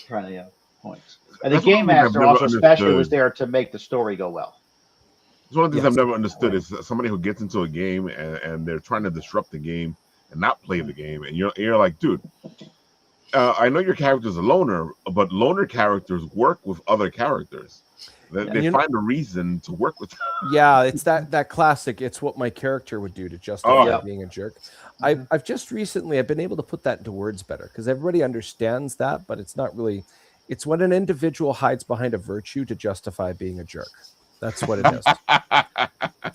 trying to, points. And the game master also especially was there to make the story go well. It's one of the things I've never understood is somebody who gets into a game and they're trying to disrupt the game and not play the game, and you're like, dude, I know your character's a loner, but loner characters work with other characters. They find a reason to work with them. Yeah, it's that classic. It's what my character would do to justify being a jerk. I've just recently I've been able to put that into words better because everybody understands that, but it's not really. It's when an individual hides behind a virtue to justify being a jerk. That's what it is.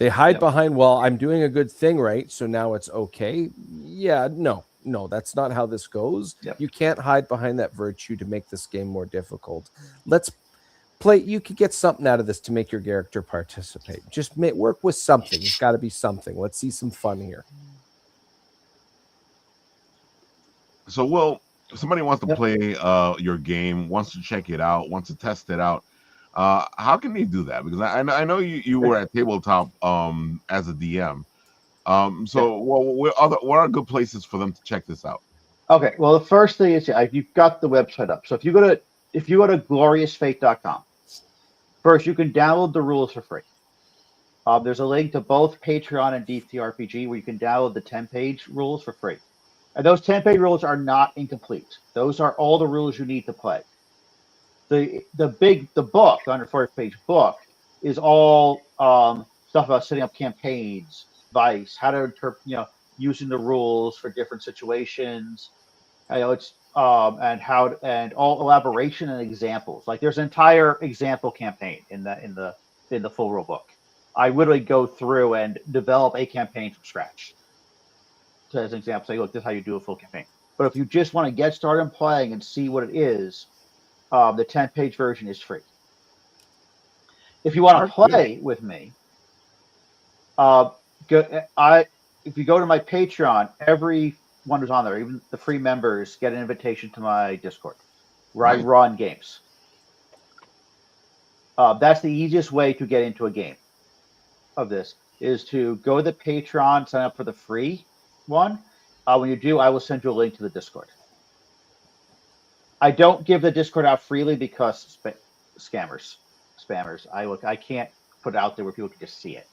They hide behind, well, I'm doing a good thing, right? So now it's okay. Yeah, no, that's not how this goes. Yep. You can't hide behind that virtue to make this game more difficult. Let's play. You could get something out of this to make your character participate. Just work with something. It's got to be something. Let's see some fun here. So, Will, if somebody wants to play your game, wants to check it out, wants to test it out, how can they do that? Because I know you were at Tabletop as a DM. What are good places for them to check this out? Okay, well, the first thing is you've got the website up. So if you go to gloriousfate.com, First, you can download the rules for free. There's a link to both Patreon and DTRPG where you can download the 10-page rules for free. And those 10-page rules are not incomplete. Those are all the rules you need to play. The book, the 140-page book, is all stuff about setting up campaigns, advice, how to interpret, using the rules for different situations. It's and all elaboration and examples. Like there's an entire example campaign in the full rule book. I literally go through and develop a campaign from scratch. So as an example, say, look, this is how you do a full campaign. But if you just want to get started playing and see what it is, the 10-page version is free. If you want to play with me, if you go to my Patreon, everyone who's on there, even the free members, get an invitation to my Discord, where I run games. That's the easiest way to get into a game of this, is to go to the Patreon, sign up for the free one. When you do, I will send you a link to the Discord. I don't give the Discord out freely because spammers. I can't put it out there where people can just see it.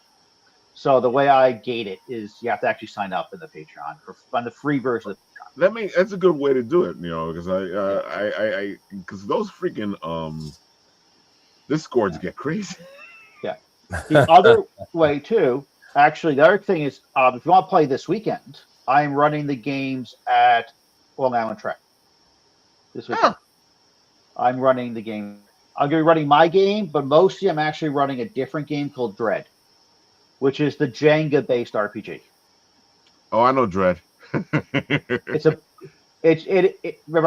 So the way I gate it is you have to actually sign up in the Patreon on the free version of the Patreon. That's a good way to do it, because because those freaking Discords get crazy. Yeah. The other way too, actually, the other thing is, if you want to play this weekend, I'm running the games at Long Island Track this weekend. I'm running the game. I'm going to be running my game, but mostly I'm actually running a different game called Dread, which is the Jenga-based RPG. Oh, I know Dread. Remember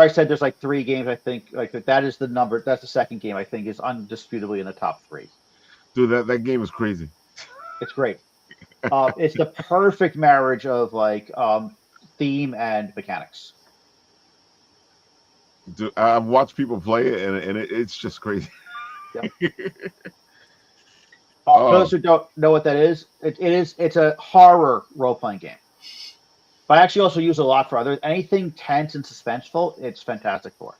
I said there's like 3 games, I think. Like that is the number. That's the second game I think is undisputably in the top 3. Dude, that game is crazy. It's great. It's the perfect marriage of like theme and mechanics. Dude, I've watched people play it, and it's just crazy. Yep. For those who don't know what that is, it's a horror role-playing game. But I actually also use a lot for others. Anything tense and suspenseful, it's fantastic for.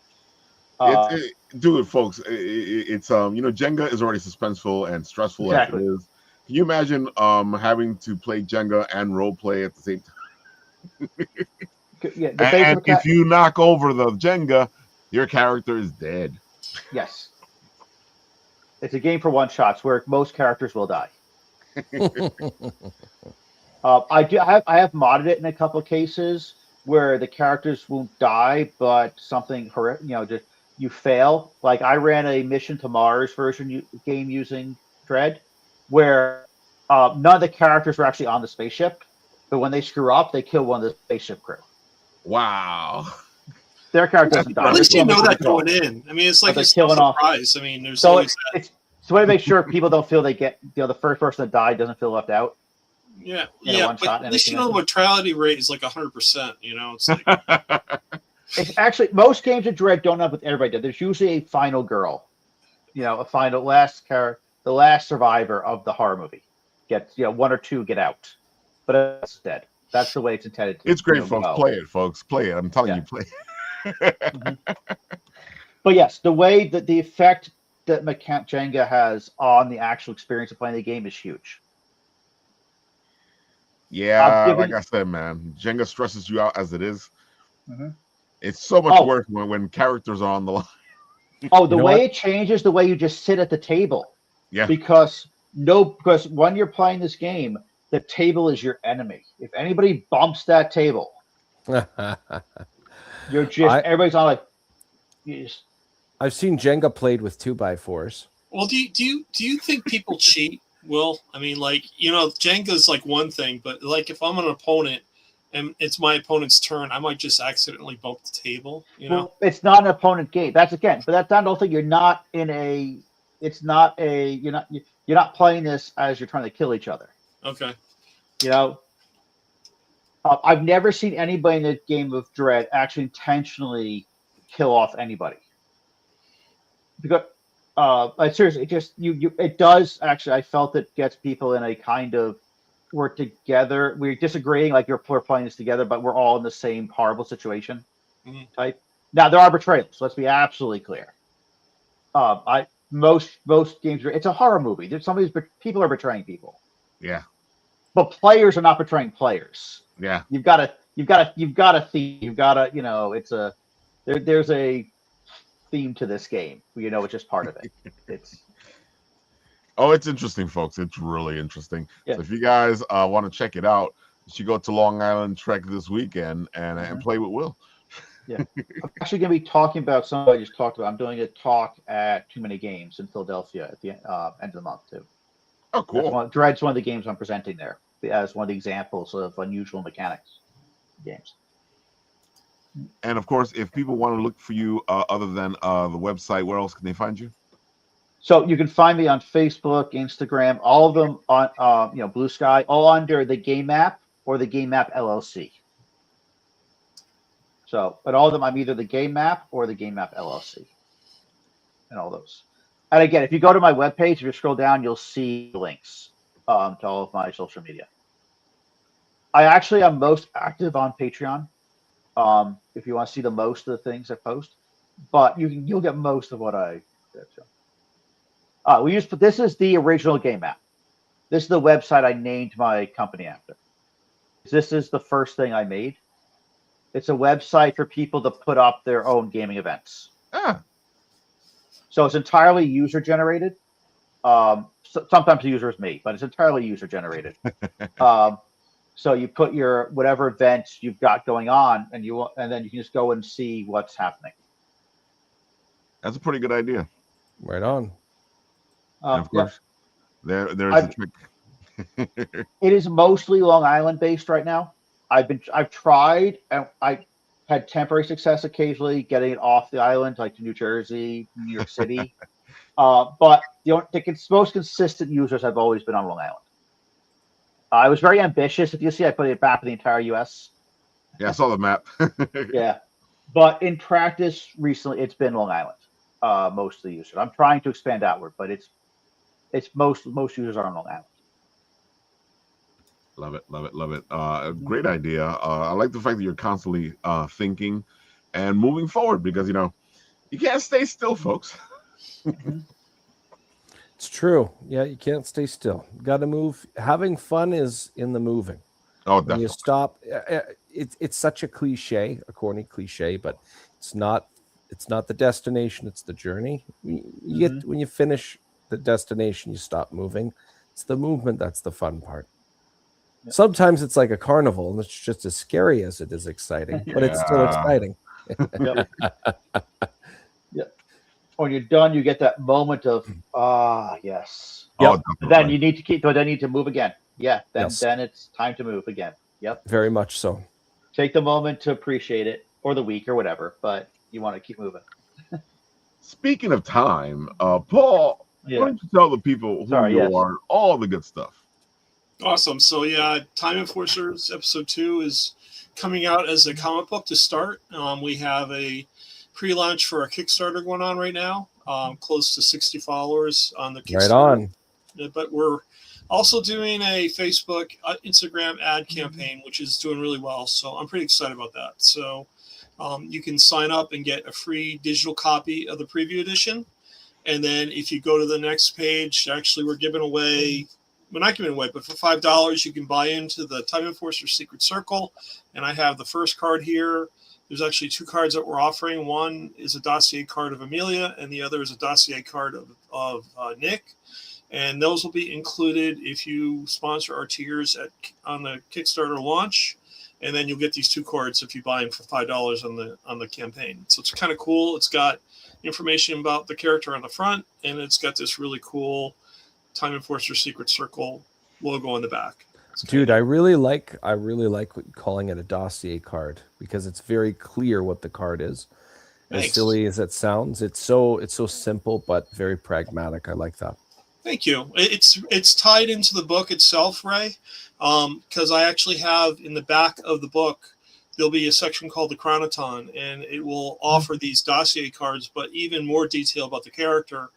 Dude, folks, it's Jenga is already suspenseful and stressful as it is. Can you imagine having to play Jenga and role play at the same time? Yeah, and if you knock over the Jenga, your character is dead. Yes. It's a game for one-shots where most characters will die. I have modded it in a couple of cases where the characters won't die, but something just you fail. Like I ran a Mission to Mars version game using Dread, where none of the characters were actually on the spaceship, but when they screw up, they kill one of the spaceship crew. Wow. Their character doesn't die. At least you know that going in. I mean, it's like it's killing surprise. I mean, there's always that. It's a way to make sure people don't feel they get the first person that died doesn't feel left out. Yeah, but at least the mortality rate is like 100%. It's like it's actually most games of Dread don't have with everybody dead. There's usually a final girl, a final the last survivor of the horror movie gets 1 or 2 get out, but it's dead. That's the way it's intended to. It's great, folks. Play it, folks. Play it. I'm telling you, play it. Mm-hmm. But yes, the way that the effect that Jenga has on the actual experience of playing the game is huge. Yeah, like I said, man, Jenga stresses you out as it is. Mm-hmm. It's so much worse when characters are on the line. The way it changes the way you just sit at the table. Yeah. Because when you're playing this game, the table is your enemy. If anybody bumps that table, everybody's on like. I've seen Jenga played with 2x4s. Well, do you think people cheat? Will, I mean, like, Jenga's like one thing, but like if I'm an opponent and it's my opponent's turn, I might just accidentally bump the table. Well, it's not an opponent game. That's but that's not the whole thing. You're not you're not playing this as you're trying to kill each other. Okay. I've never seen anybody in a game of Dread actually intentionally kill off anybody. Because seriously, it does actually. I felt it gets people in a kind of we're together. We're disagreeing, like we're playing this together, but we're all in the same horrible situation type. Now there are betrayals. Let's be absolutely clear. most games it's a horror movie. There's people are betraying people, Yeah. but players are not betraying players. Yeah. You've got a theme. You've got a it's a there's a theme to this game. It's just part of it. It's Oh, it's interesting, folks. It's really interesting. Yeah. So if you guys want to check it out, you should go to Long Island Trek this weekend and play with Will. Yeah. I'm actually going to be talking about something I just talked about. I'm doing a talk at Too Many Games in Philadelphia at the end of the month, too. Oh, cool. Dread's one of the games I'm presenting there as one of the examples of unusual mechanics games. And, of course, if people want to look for you other than the website, where else can they find you? So you can find me on Facebook, Instagram, all of them on Blue Sky, all under the Game Map or the Game Map LLC. So, but all of them, I'm either the Game Map or the Game Map LLC, and all those. And again, if you go to my webpage, if you scroll down, you'll see links to all of my social media. I actually am most active on Patreon. If you want to see the most of the things I post, but you'll get most of what I do. This is the original Game Map. This is the website I named my company after. This is the first thing I made. It's a website for people to put up their own gaming events. So it's entirely user generated. Sometimes the user is me, but it's entirely user generated. So you put your whatever events you've got going on, and then you can just go and see what's happening. That's a pretty good idea. Right on. And of course, there's the trick. It is mostly Long Island based right now. I've tried, and I had temporary success occasionally getting it off the island, like to New Jersey, New York City. But the most consistent users have always been on Long Island. I was very ambitious. If you see, I put it back in the entire U.S. Yeah, I saw the map. Yeah, but in practice, recently it's been Long Island. Most of the users. I'm trying to expand outward, but it's most users are on Long Island. Love it, love it, love it. Great idea. I like the fact that you're constantly thinking and moving forward because, you can't stay still, folks. It's true. Yeah, you can't stay still. You got to move. Having fun is in the moving. Oh, definitely. When you stop, it's such a cliche, a corny cliche, but it's not the destination, it's the journey. When you finish the destination, you stop moving. It's the movement that's the fun part. Yep. Sometimes it's like a carnival, and it's just as scary as it is exciting, but it's still exciting. Yep. Yep. When you're done, you get that moment of yes. Yep. Oh, then you need to keep. Then you need to move again. Yeah. Then it's time to move again. Yep. Very much so. Take the moment to appreciate it, or the week, or whatever. But you want to keep moving. Speaking of time, Paul, why don't you tell the people who you are, all the good stuff. Awesome. So Time Enforcers episode 2 is coming out as a comic book to start. We have a pre-launch for a Kickstarter going on right now. Close to 60 followers on the Kickstarter. Right on. But we're also doing a Facebook, Instagram ad campaign, which is doing really well. So I'm pretty excited about that. So you can sign up and get a free digital copy of the preview edition. And then if you go to the next page, actually we're giving away, well, not giving away, but for $5, you can buy into the Time Enforcer Secret Circle. And I have the first card here. There's actually 2 cards that we're offering. One is a dossier card of Amelia, and the other is a dossier card of Nick. And those will be included if you sponsor our tiers on the Kickstarter launch. And then you'll get these 2 cards if you buy them for $5 on the campaign. So it's kind of cool. It's got information about the character on the front, and it's got this really cool Time Enforcer Secret Circle logo on the back. Dude, I really like calling it a dossier card because it's very clear what the card is. Thanks. As silly as it sounds, it's so simple but very pragmatic. I like that. Thank you. It's tied into the book itself, Ray, because I actually have in the back of the book there'll be a section called the Chronoton, and it will offer these dossier cards, but even more detail about the character.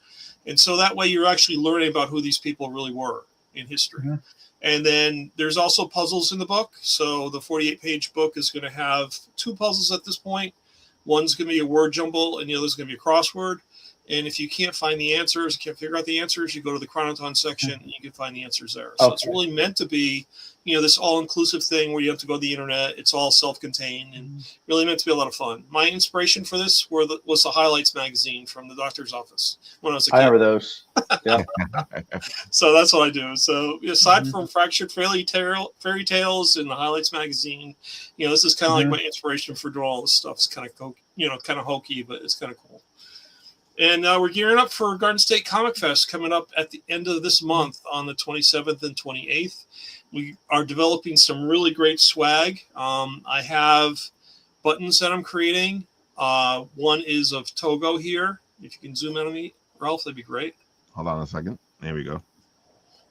And so that way you're actually learning about who these people really were in history. Mm-hmm. And then there's also puzzles in the book. So the 48-page book is going to have 2 puzzles at this point. One's going to be a word jumble, and the other's going to be a crossword. And if you can't find the answers, can't figure out the answers, you go to the Chronoton section and you can find the answers there. So it's really meant to be, this all-inclusive thing where you have to go to the internet. It's all self-contained and really meant to be a lot of fun. My inspiration for this was the Highlights magazine from the doctor's office when I was a kid. I remember those. Yeah. So that's what I do. So aside from Fractured Fairy Tales and the Highlights magazine, this is kind of like my inspiration for doing all this stuff. It's kind of kind of hokey, but it's kind of cool. And we're gearing up for Garden State Comic Fest coming up at the end of this month on the 27th and 28th. We are developing some really great swag. I have buttons that I'm creating. One is of Togo here. If you can zoom in on me, Ralph, that'd be great. Hold on a second. There we go.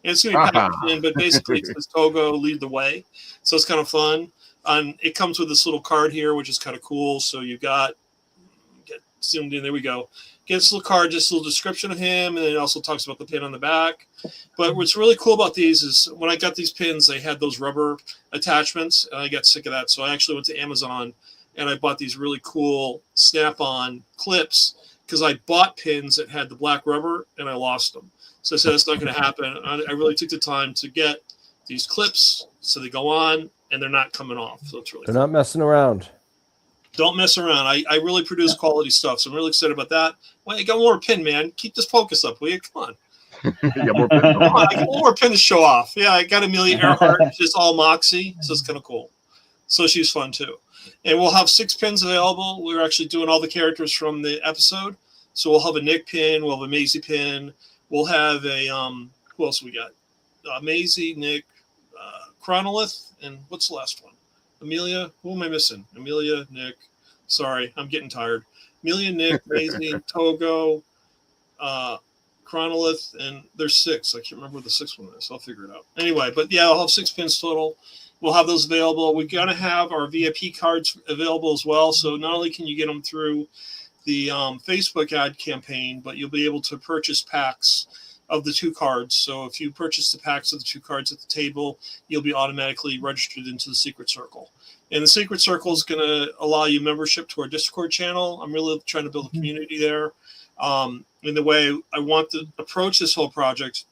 And it's going to be packaged in, but basically it says Togo, lead the way. So it's kind of fun. And it comes with this little card here, which is kind of cool. So you got, get zoomed in, there we go. Get this little card, just a little description of him, and it also talks about the pin on the back. But what's really cool about these is when I got these pins, they had those rubber attachments, and I got sick of that. So I actually went to Amazon, and I bought these really cool snap-on clips because I bought pins that had the black rubber, and I lost them. So I said, it's not going to happen. I really took the time to get these clips so they go on, and they're not coming off. So it's really They're not messing around. Don't mess around. I really produce quality stuff, so I'm really excited about that. Well, you got one more pin, man. Keep this focus up, will you? Come on. You got more pins? Come on, I got one more pin to show off. Yeah, I got Amelia Earhart. She's all Moxie, so it's kind of cool. So she's fun, too. And we'll have 6 pins available. We're actually doing all the characters from the episode. So we'll have a Nick pin. We'll have a Maisie pin. We'll have a, who else we got? Maisie, Nick, Chronolith, and what's the last one? Amelia, who am I missing? Amelia, Nick. Sorry, I'm getting tired. Amelia, Nick, Maisie, Togo, Chronolith, and there's 6. I can't remember what the 6th one is. I'll figure it out. Anyway, but yeah, I'll have 6 pins total. We'll have those available. We're going to have our VIP cards available as well. So not only can you get them through the Facebook ad campaign, but you'll be able to purchase packs of the 2 cards. So if you purchase the packs of the 2 cards at the table, you'll be automatically registered into the Secret Circle. And the Secret Circle is going to allow you membership to our Discord channel. I'm really trying to build a community there. And the way I want to approach this whole project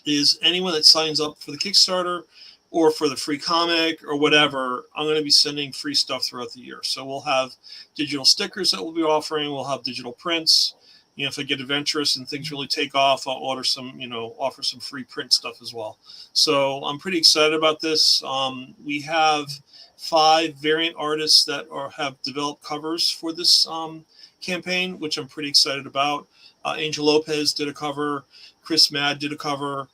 is anyone that signs up for the Kickstarter or for the free comic or whatever, I'm going to be sending free stuff throughout the year. So we'll have digital stickers that we'll be offering. We'll have digital prints. If I get adventurous and things really take off, I'll order some, offer some free print stuff as well. So I'm pretty excited about this. We have 5 variant artists that have developed covers for this campaign, which I'm pretty excited about. Angel Lopez did a cover. Chris Mad did a cover.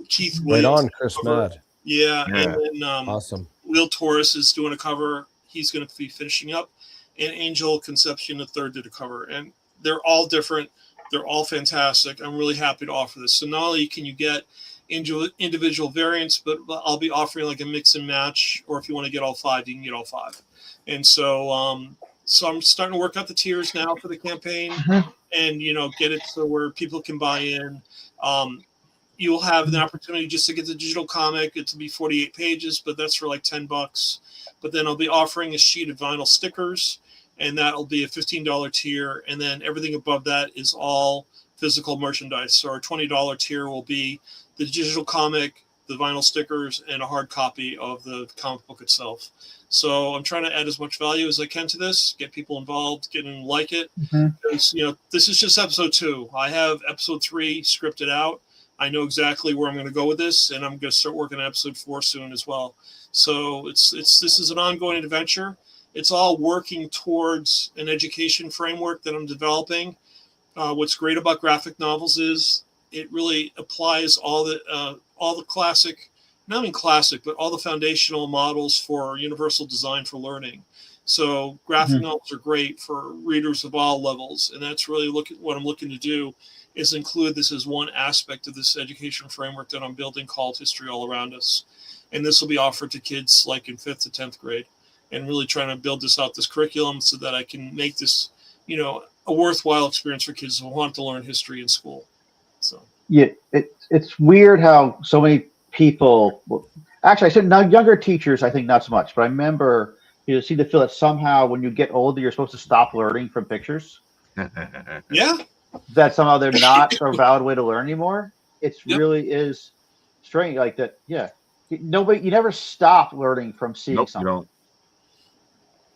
Keith Williams. Right on, Chris Mad. Yeah. And then awesome. Will Torres is doing a cover. He's going to be finishing up. And Angel Concepcion III did a cover. And they're all different. They're all fantastic. I'm really happy to offer this. So not only can you get individual variants, but I'll be offering like a mix and match, or if you want to get all 5, you can get all 5. And so, so I'm starting to work out the tiers now for the campaign, and get it so where people can buy in. You'll have an opportunity just to get the digital comic. It'll be 48 pages, but that's for like $10. But then I'll be offering a sheet of vinyl stickers, and that'll be a $15 tier. And then everything above that is all physical merchandise. So our $20 tier will be the digital comic, the vinyl stickers, and a hard copy of the comic book itself. So I'm trying to add as much value as I can to this, get people involved, get them to like it. Because, this is just episode 2. I have episode 3 scripted out. I know exactly where I'm going to go with this, and I'm going to start working on episode 4 soon as well. So this is an ongoing adventure. It's all working towards an education framework that I'm developing. What's great about graphic novels is it really applies all the classic, not even classic, but all the foundational models for universal design for learning. So graphic novels are great for readers of all levels, and that's really what I'm looking to do is include this as one aspect of this education framework that I'm building called History All Around Us. And this will be offered to kids like in 5th to 10th grade, and really trying to build this curriculum so that I can make this, a worthwhile experience for kids who want to learn history in school. So yeah, it's weird how so many people. Well, actually, I said now younger teachers, I think not so much, but I remember you seem to feel that somehow when you get older, you're supposed to stop learning from pictures. Yeah. that somehow they're not a valid way to learn anymore. It's Yep. really is strange like that. Yeah, nobody, you never stop learning from seeing Nope, you something. don't.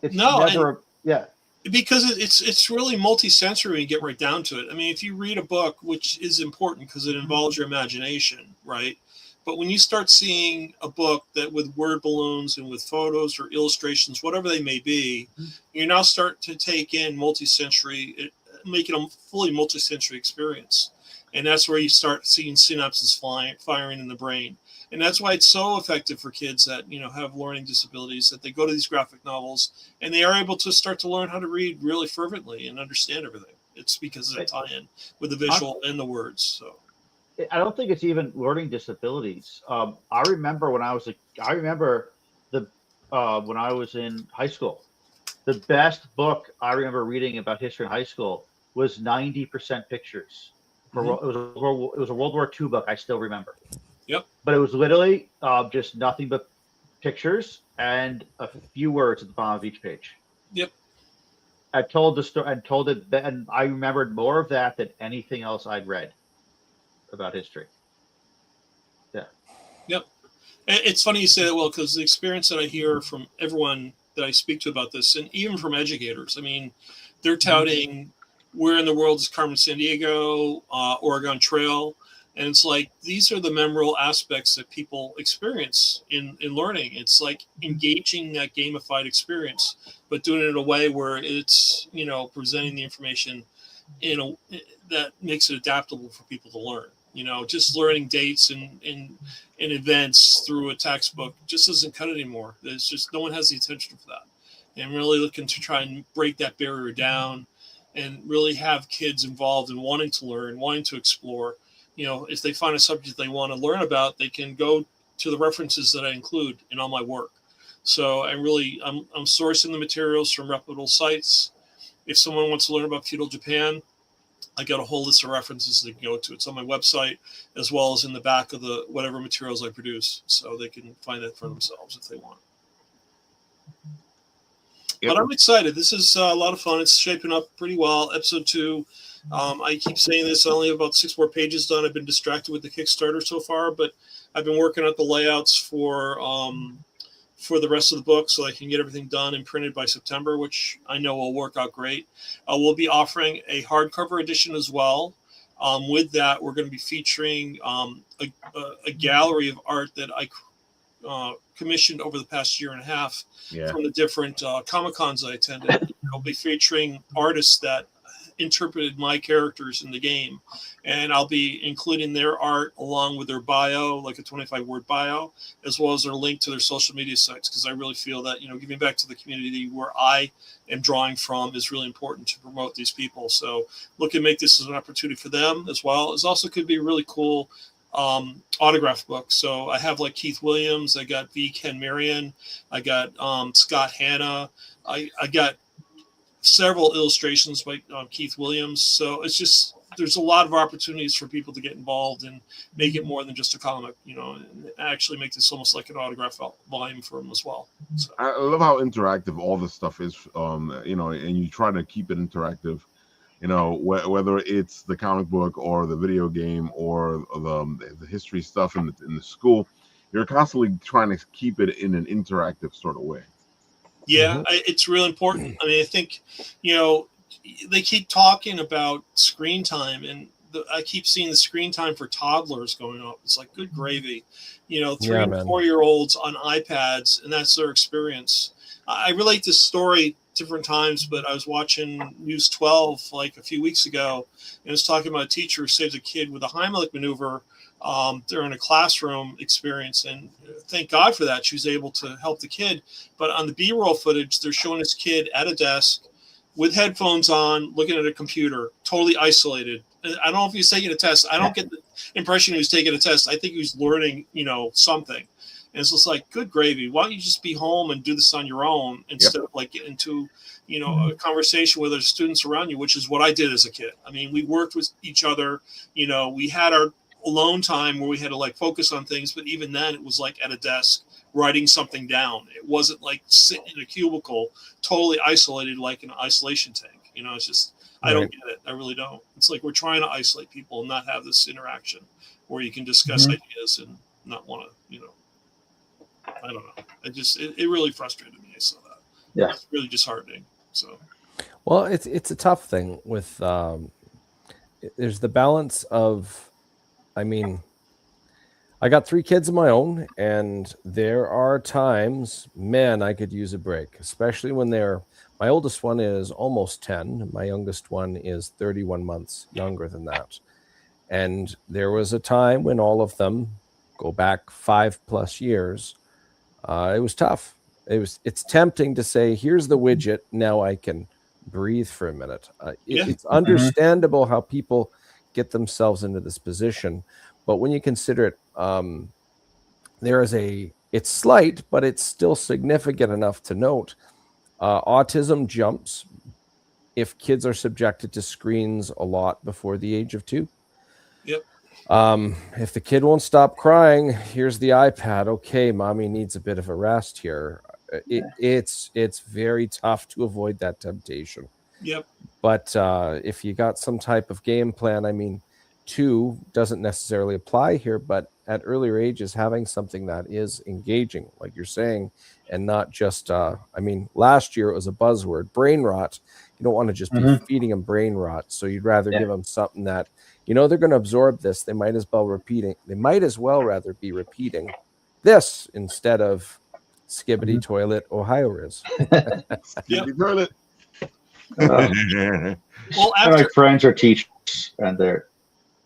It's No, and never, yeah. because it's really multi-sensory when you get right down to it. I mean, if you read a book, which is important because it involves your imagination, right? But when you start seeing a book that with word balloons and with photos or illustrations, whatever they may be, you now start to take in multi-sensory, make it a fully multi-sensory experience. And that's where you start seeing synapses firing in the brain. And that's why it's so effective for kids that, you know, have learning disabilities, that they go to these graphic novels and they are able to start to learn how to read really fervently and understand everything. It's because of the tie-in with the visual and the words. So I don't think it's even learning disabilities. I remember when I was I remember the when I was in high school, the best book I remember reading about history in high school was 90% pictures. It was a World War II book. I still remember. Yep. But it was literally just nothing but pictures and a few words at the bottom of each page. Yep. I told the story and told it, and I remembered more of that than anything else I'd read about history. Yeah. Yep. And it's funny you say that, Will, because the experience that I hear from everyone that I speak to about this, and even from educators, I mean, they're touting where in the world is Carmen Sandiego, Oregon Trail. And it's like, these are the memorable aspects that people experience in learning. It's like engaging that gamified experience, but doing it in a way where it's, you know, presenting the information in a that makes it adaptable for people to learn. You know, just learning dates and events through a textbook just doesn't cut it anymore. There's just no one has the attention for that. And really looking to try and break that barrier down and really have kids involved in wanting to learn, wanting to explore. You know, if they find a subject they want to learn about, they can go to the references that I include in all my work. So I'm sourcing the materials from reputable sites. If someone wants to learn about feudal Japan, I got a whole list of references they can go to. It's on my website as well as in the back of the whatever materials I produce, so they can find that for themselves if they want. Yep. But I'm excited. This is a lot of fun. It's shaping up pretty well. Episode 2. I keep saying this. I only have about 6 more pages done. I've been distracted with the Kickstarter so far, but I've been working out the layouts for the rest of the book so I can get everything done and printed by September, which I know will work out great. We'll be offering a hardcover edition as well. With that, we're going to be featuring a gallery of art that I commissioned over the past year and a half from the different Comic-Cons I attended. I'll be featuring artists that interpreted my characters in the game, and I'll be including their art along with their bio, like a 25-word bio, as well as their link to their social media sites, because I really feel that, you know, giving back to the community where I am drawing from is really important to promote these people. So look and make this as an opportunity for them as well. It also could be a really cool autograph book. So I have like Keith Williams, I got V. Ken Marion, I got Scott Hanna, I got several illustrations by Keith Williams. So it's just, there's a lot of opportunities for people to get involved and make it more than just a comic, you know, and actually make this almost like an autograph volume for them as well. So. I love how interactive all this stuff is, you know, and you try to keep it interactive, you know, whether it's the comic book or the video game or the history stuff in the school, you're constantly trying to keep it in an interactive sort of way. Yeah, it's real important. I mean, I think, you know, they keep talking about screen time, and I keep seeing the screen time for toddlers going up. It's like, good gravy. You know, 3 and 4-year-olds on iPads, and that's their experience. I relate this story different times, but I was watching News 12 like a few weeks ago, and it was talking about a teacher who saves a kid with a Heimlich maneuver during a classroom experience, and thank God for that. She was able to help the kid. But on the B-roll footage, they're showing this kid at a desk with headphones on, looking at a computer, totally isolated. I don't know if he was taking a test. I don't get the impression he was taking a test. I think he was learning, you know, something. And it's just like, good gravy. Why don't you just be home and do this on your own instead of like getting into, you know, a conversation with other students around you, which is what I did as a kid. I mean, we worked with each other. You know, we had our alone time where we had to like focus on things, but even then it was like at a desk writing something down. It wasn't like sitting in a cubicle totally isolated like an isolation tank. You know, it's just, I don't get it. I really don't. It's like we're trying to isolate people and not have this interaction where you can discuss ideas and not want to, I don't know. It really frustrated me. I saw that. Yeah. It's really disheartening. So. Well, it's a tough thing with there's the balance of, I mean, I got 3 kids of my own, and there are times, man, I could use a break, especially when my oldest one is almost 10. My youngest one is 31 months younger than that. And there was a time when all of them go back 5+ years. It was tough. It's tempting to say, here's the widget. Now I can breathe for a minute. It's understandable how people get themselves into this position, but when you consider it, it's slight, but it's still significant enough to note. Autism jumps if kids are subjected to screens a lot before the age of 2. Yep. If the kid won't stop crying, here's the iPad. Okay, mommy needs a bit of a rest here. It's very tough to avoid that temptation. Yep. But if you got some type of game plan, I mean, 2 doesn't necessarily apply here, but at earlier ages, having something that is engaging, like you're saying, and not just, last year it was a buzzword, brain rot. You don't want to just be feeding them brain rot. So you'd rather give them something that, they're going to absorb this. They might as well rather be repeating this instead of Skibbity Toilet Ohio Riz. Skibbity Toilet. Well, my friends are teachers, and they're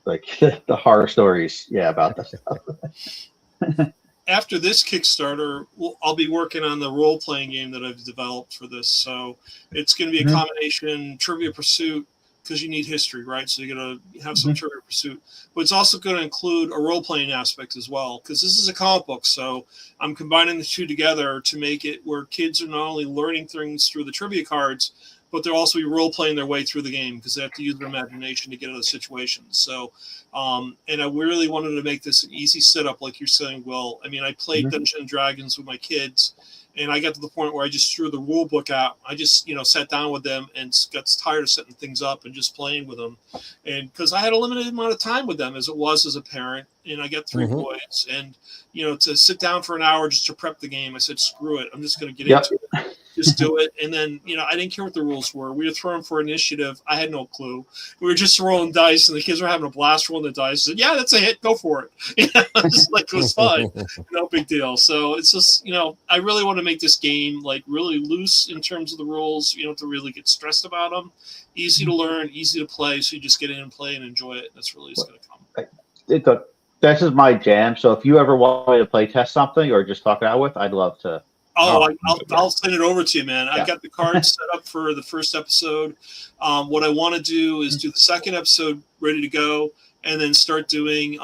like the horror stories, about that stuff. After this Kickstarter, I'll be working on the role-playing game that I've developed for this. So it's going to be a combination Trivia Pursuit, because you need history, right? So you're going to have some Trivia Pursuit. But it's also going to include a role-playing aspect as well, because this is a comic book. So I'm combining the 2 together to make it where kids are not only learning things through the trivia cards, but they'll also be role-playing their way through the game because they have to use their imagination to get out of situations. So, and I really wanted to make this an easy setup, like you're saying, Will. I mean, I played Dungeons & Dragons with my kids, and I got to the point where I just threw the rule book out. I just, sat down with them and got tired of setting things up and just playing with them. And because I had a limited amount of time with them as it was as a parent, and I got 3 boys, and, to sit down for an hour just to prep the game, I said, screw it. I'm just going to get into it. Just do it. And then, I didn't care what the rules were. We were throwing for initiative. I had no clue. We were just rolling dice, and the kids were having a blast rolling the dice. I said, yeah, that's a hit. Go for it. It was fun. No big deal. So it's just, I really want to make this game like really loose in terms of the rules. You don't have to really get stressed about them. Easy to learn, easy to play. So you just get in and play and enjoy it. That's really just going to come. This is my jam. So if you ever want me to play test something or just talk it out with, I'd love to. I'll send it over to you, man. I got the cards set up for the first episode. What I want to do is do the second episode ready to go, and then start doing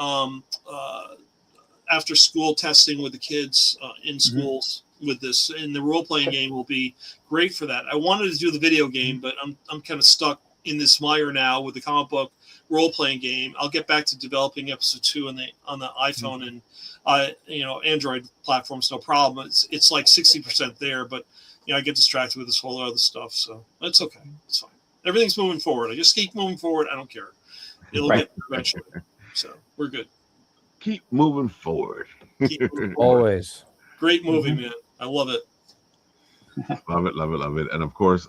after school testing with the kids in schools with this. And the role playing game will be great for that. I wanted to do the video game, but I'm kind of stuck in this mire now with the comic book role playing game. I'll get back to developing episode 2 on the iPhone and Android platforms, no problem. It's like 60% there, but I get distracted with this whole other stuff, so it's okay. It's fine. Everything's moving forward. I just keep moving forward. I don't care. It'll get eventually. So we're good. Keep moving forward. Always. Great movie, man. I love it. Love it. And of course,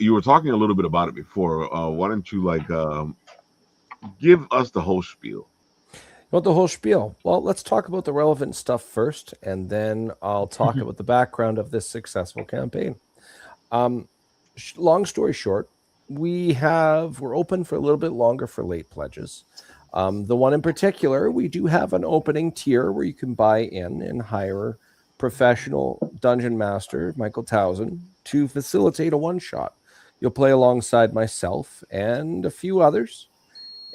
you were talking a little bit about it before. Why don't you give us the whole spiel? What the whole spiel? Well, let's talk about the relevant stuff first, and then I'll talk about the background of this successful campaign. Long story short, we're open for a little bit longer for late pledges. The one in particular, we do have an opening tier where you can buy in and hire professional dungeon master Michael Towson to facilitate a one-shot. You'll play alongside myself and a few others,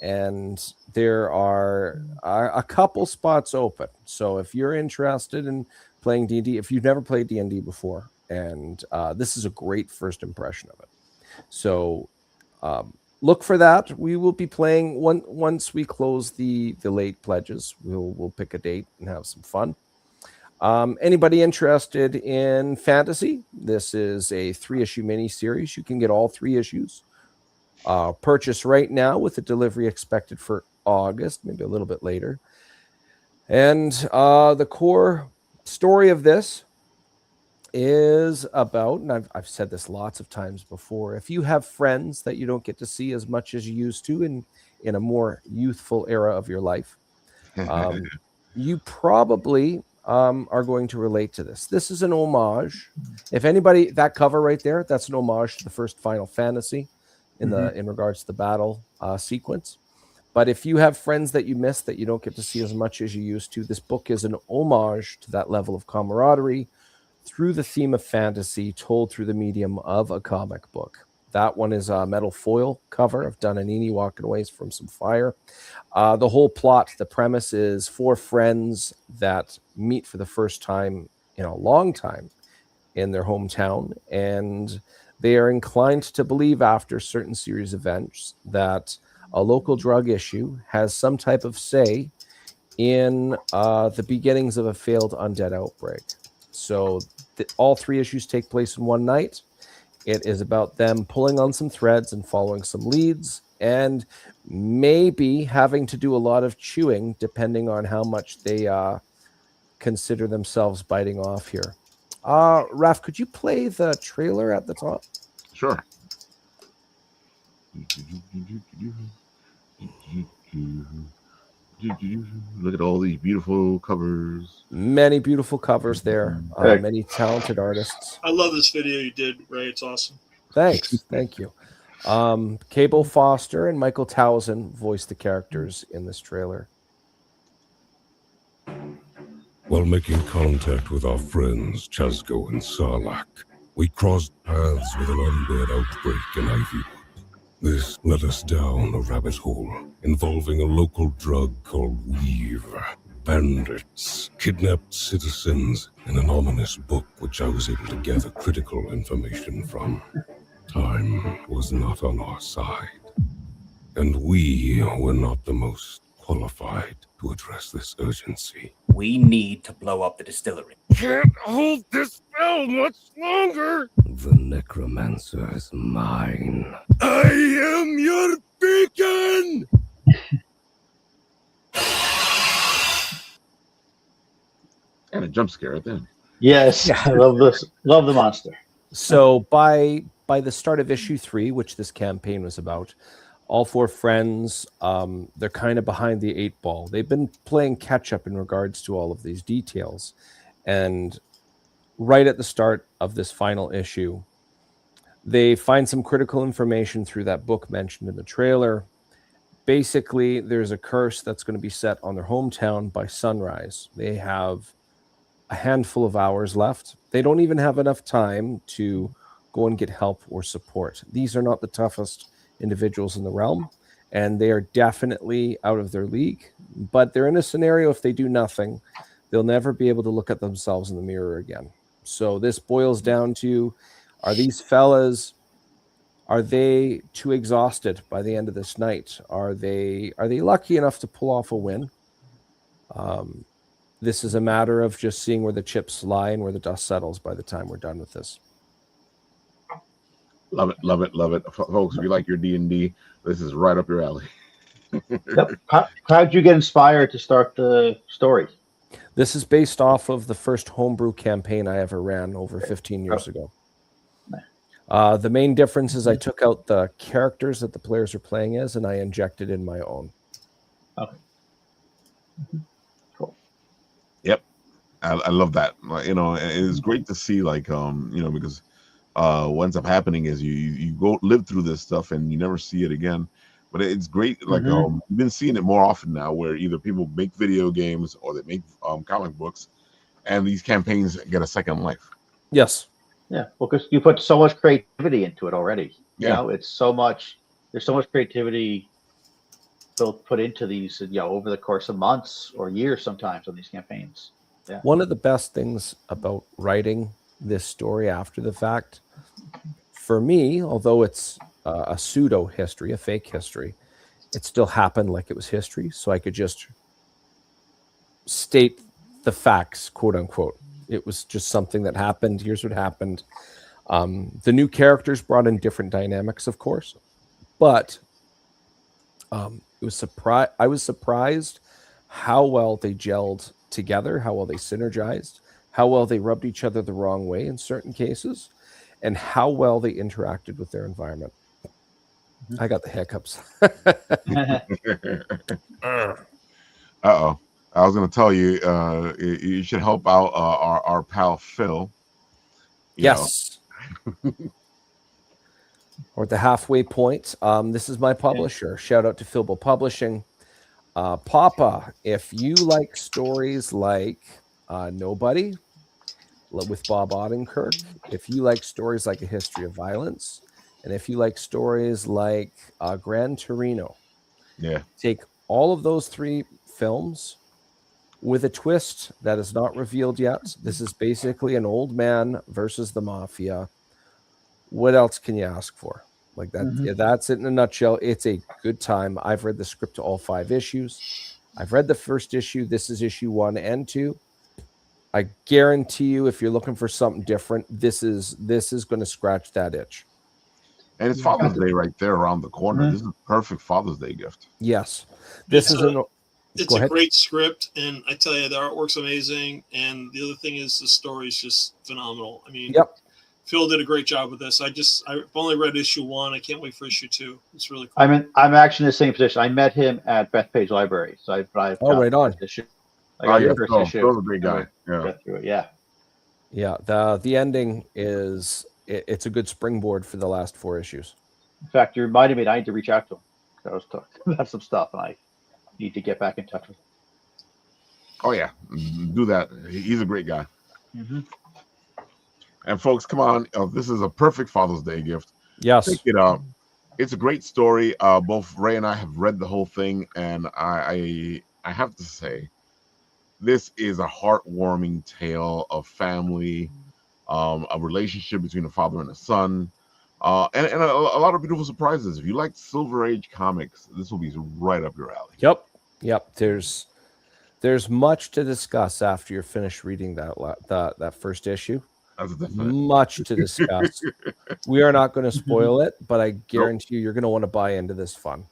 and there are a couple spots open. So if you're interested in playing D&D, if you've never played D&D before, and this is a great first impression of it. So look for that. We will be playing once we close the late pledges. We'll pick a date and have some fun. Anybody interested in fantasy? This is a 3-issue mini series. You can get all 3 issues Purchase right now with a delivery expected for August, maybe a little bit later. And the core story of this is about, and I've said this lots of times before, if you have friends that you don't get to see as much as you used to in a more youthful era of your life, you probably are going to relate to this. This is an homage. If anybody, that cover right there, that's an homage to the first Final Fantasy in regards to the battle sequence. But if you have friends that you miss that you don't get to see as much as you used to, this book is an homage to that level of camaraderie through the theme of fantasy told through the medium of a comic book. That one is a metal foil cover of Dunanini walking away from some fire. The whole plot, the premise is 4 friends that meet for the first time in a long time in their hometown, and they are inclined to believe after certain series of events that a local drug issue has some type of say in the beginnings of a failed undead outbreak. So all 3 issues take place in one night. It is about them pulling on some threads and following some leads, and maybe having to do a lot of chewing depending on how much they consider themselves biting off here. Raf, could you play the trailer at the top? Sure. Look at all these beautiful covers. Many beautiful covers there. Many talented artists. I love this video you did, Ray. It's awesome. Thanks. Thank you. Cable Foster and Michael Towson voiced the characters in this trailer. While making contact with our friends Chazgo and Sarlacc, we crossed paths with an undead outbreak in Ivywood. This led us down a rabbit hole involving a local drug called Weave. Bandits kidnapped citizens in an ominous book which I was able to gather critical information from. Time was not on our side, and we were not the most qualified to address this urgency. We need to blow up the distillery. Can't hold this spell much longer! The necromancer is mine. I am your beacon! And a jump scare at the end. Yes, I love this. Love the monster. So by the start of issue 3, which this campaign was about, all 4 friends, they're kind of behind the 8 ball. They've been playing catch up in regards to all of these details. And right at the start of this final issue, they find some critical information through that book mentioned in the trailer. Basically, there's a curse that's going to be set on their hometown by sunrise. They have a handful of hours left. They don't even have enough time to go and get help or support. These are not the toughest individuals in the realm, and they are definitely out of their league. But they're in a scenario, if they do nothing, they'll never be able to look at themselves in the mirror again. So this boils down to, are these fellas, are they too exhausted by the end of this night? Are they lucky enough to pull off a win? This is a matter of just seeing where the chips lie and where the dust settles by the time we're done with this. Love it, love it, love it, folks. If you like your D&D, this is right up your alley. Yep. How'd you get inspired to start the story? This is based off of the first homebrew campaign I ever ran over 15 years ago. The main difference is I took out the characters that the players are playing as, and I injected in my own. Okay. Cool. Yep, I love that. It's great to see, because what ends up happening is you go live through this stuff and you never see it again. But it's great. You've been seeing it more often now, where either people make video games or they make comic books, and these campaigns get a second life. Yes. Yeah, well, because you put so much creativity into it already. Yeah. You know, it's so much. There's so much creativity put into these, over the course of months or years sometimes on these campaigns. Yeah. One of the best things about writing this story after the fact, for me, although it's a pseudo history, a fake history, it still happened like it was history, so I could just state the facts, quote unquote. It was just something that happened. Here's what happened. The new characters brought in different dynamics, of course, But it was I was surprised how well they gelled together, how well they synergized, how well they rubbed each other the wrong way in certain cases, and how well they interacted with their environment. I got the hiccups. Uh-oh. I was going to tell you, you should help out our pal Phil. Yes. Or at the halfway point. This is my publisher. Shout out to Philbo Publishing. Papa, if you like stories like Nobody with Bob Odenkirk, if you like stories like A History of Violence, and if you like stories like Gran Torino, take all of those 3 films with a twist that is not revealed yet. This is basically an old man versus the mafia. What else can you ask for? Like that, that's it in a nutshell. It's a good time. I've read the script to all 5 issues. I've read the first issue. This is issue 1 and 2. I guarantee you, if you're looking for something different, this is going to scratch that itch. And it's Father's Day right there around the corner. This is a perfect Father's Day gift. Yes, it's a great script, and I tell you, the artwork's amazing. And the other thing is, the story's just phenomenal. I mean, Phil did a great job with this. I've only read issue 1. I can't wait for issue 2. It's really cool. I'm actually in the same position. I met him at Bethpage Library, so I've right on. Issue. Phil's a great guy. Yeah. The ending is it's a good springboard for the last 4 issues. In fact, you reminded me that I need to reach out to him. I was talking about some stuff, and I need to get back in touch with him. Oh yeah, do that. He's a great guy. And folks, come on, this is a perfect Father's Day gift. Yes, pick it up. It's a great story. Both Ray and I have read the whole thing, and I have to say, this is a heartwarming tale of family, a relationship between a father and a son, and a lot of beautiful surprises. If you like Silver Age comics, this will be right up your alley. Yep. There's much to discuss after you're finished reading that first issue. Much to discuss. We are not going to spoil it, but I guarantee you're going to want to buy into this fun.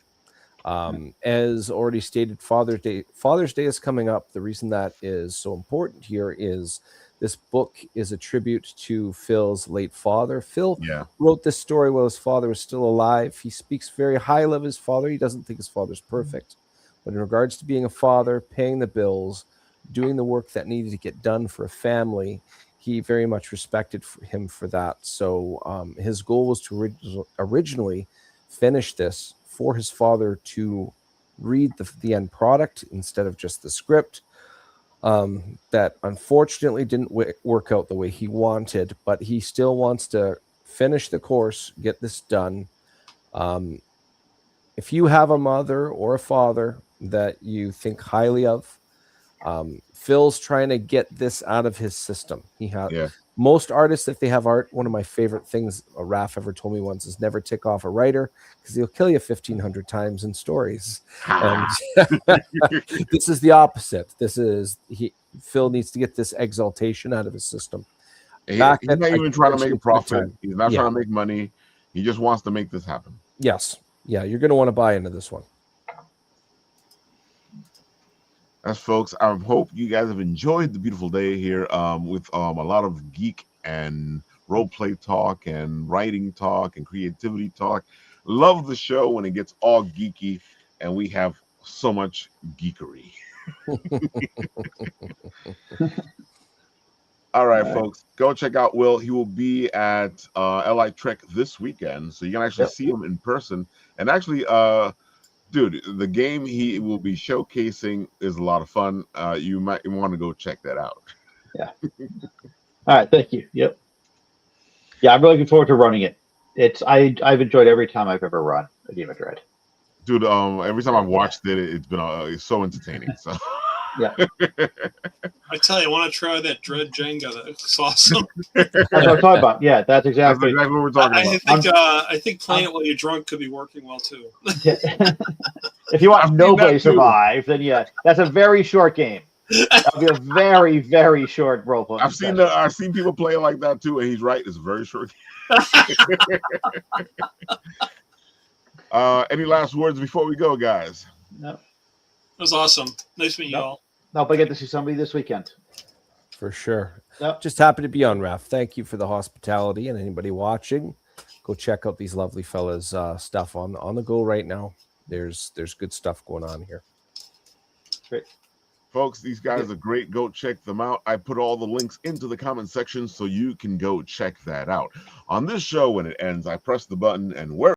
As already stated, Father's Day is coming up. The reason that is so important here is this book is a tribute to Phil's late father. Phil wrote this story while his father was still alive. He speaks very highly of his father. He doesn't think his father's perfect, but in regards to being a father, paying the bills, doing the work that needed to get done for a family, he very much respected him for that. So his goal was to originally finish this for his father to read the end product instead of just the script. That unfortunately didn't work out the way he wanted, but he still wants to finish the course, get this done. If you have a mother or a father that you think highly of, Phil's trying to get this out of his system. Most artists, if they have art, one of my favorite things Raph ever told me once is never tick off a writer because he'll kill you 1,500 times in stories. And this is the opposite. Phil needs to get this exaltation out of his system. He's not even trying to make a profit. He's not trying to make money. He just wants to make this happen. Yes. Yeah, you're going to want to buy into this one. As folks, I hope you guys have enjoyed the beautiful day here with a lot of geek and role play talk and writing talk and creativity talk. Love the show when it gets all geeky and we have so much geekery. All right, folks, go check out Will. He will be at LI Trek this weekend, so you can actually see him in person. And actually, dude, the game he will be showcasing is a lot of fun. You might want to go check that out. Yeah. All right. Thank you. Yep. Yeah, I'm really looking forward to running it. I've enjoyed every time I've ever run a Game of Dread. Dude, every time I've watched it, it's been it's so entertaining. So. Yeah. I tell you, I want to try that Dread Jenga. That's awesome. That's what I'm talking about. Yeah, that's exactly what we're talking about. I think playing it while you're drunk could be working well too. If you want Nobody Survive, then that's a very short game. That'll be a very, very short role play. I've seen people play it like that too, and he's right. It's a very short game. Any last words before we go, guys? No, It was awesome. Nice meeting you Nope. all. no, but I get to see somebody this weekend. For sure. Yep. Just happy to be on, Raf. Thank you for the hospitality, and anybody watching, go check out these lovely fellas' stuff on the go right now. There's good stuff going on here. Great. Folks, these guys are great. Go check them out. I put all the links into the comment section so you can go check that out. On this show, when it ends, I press the button, and where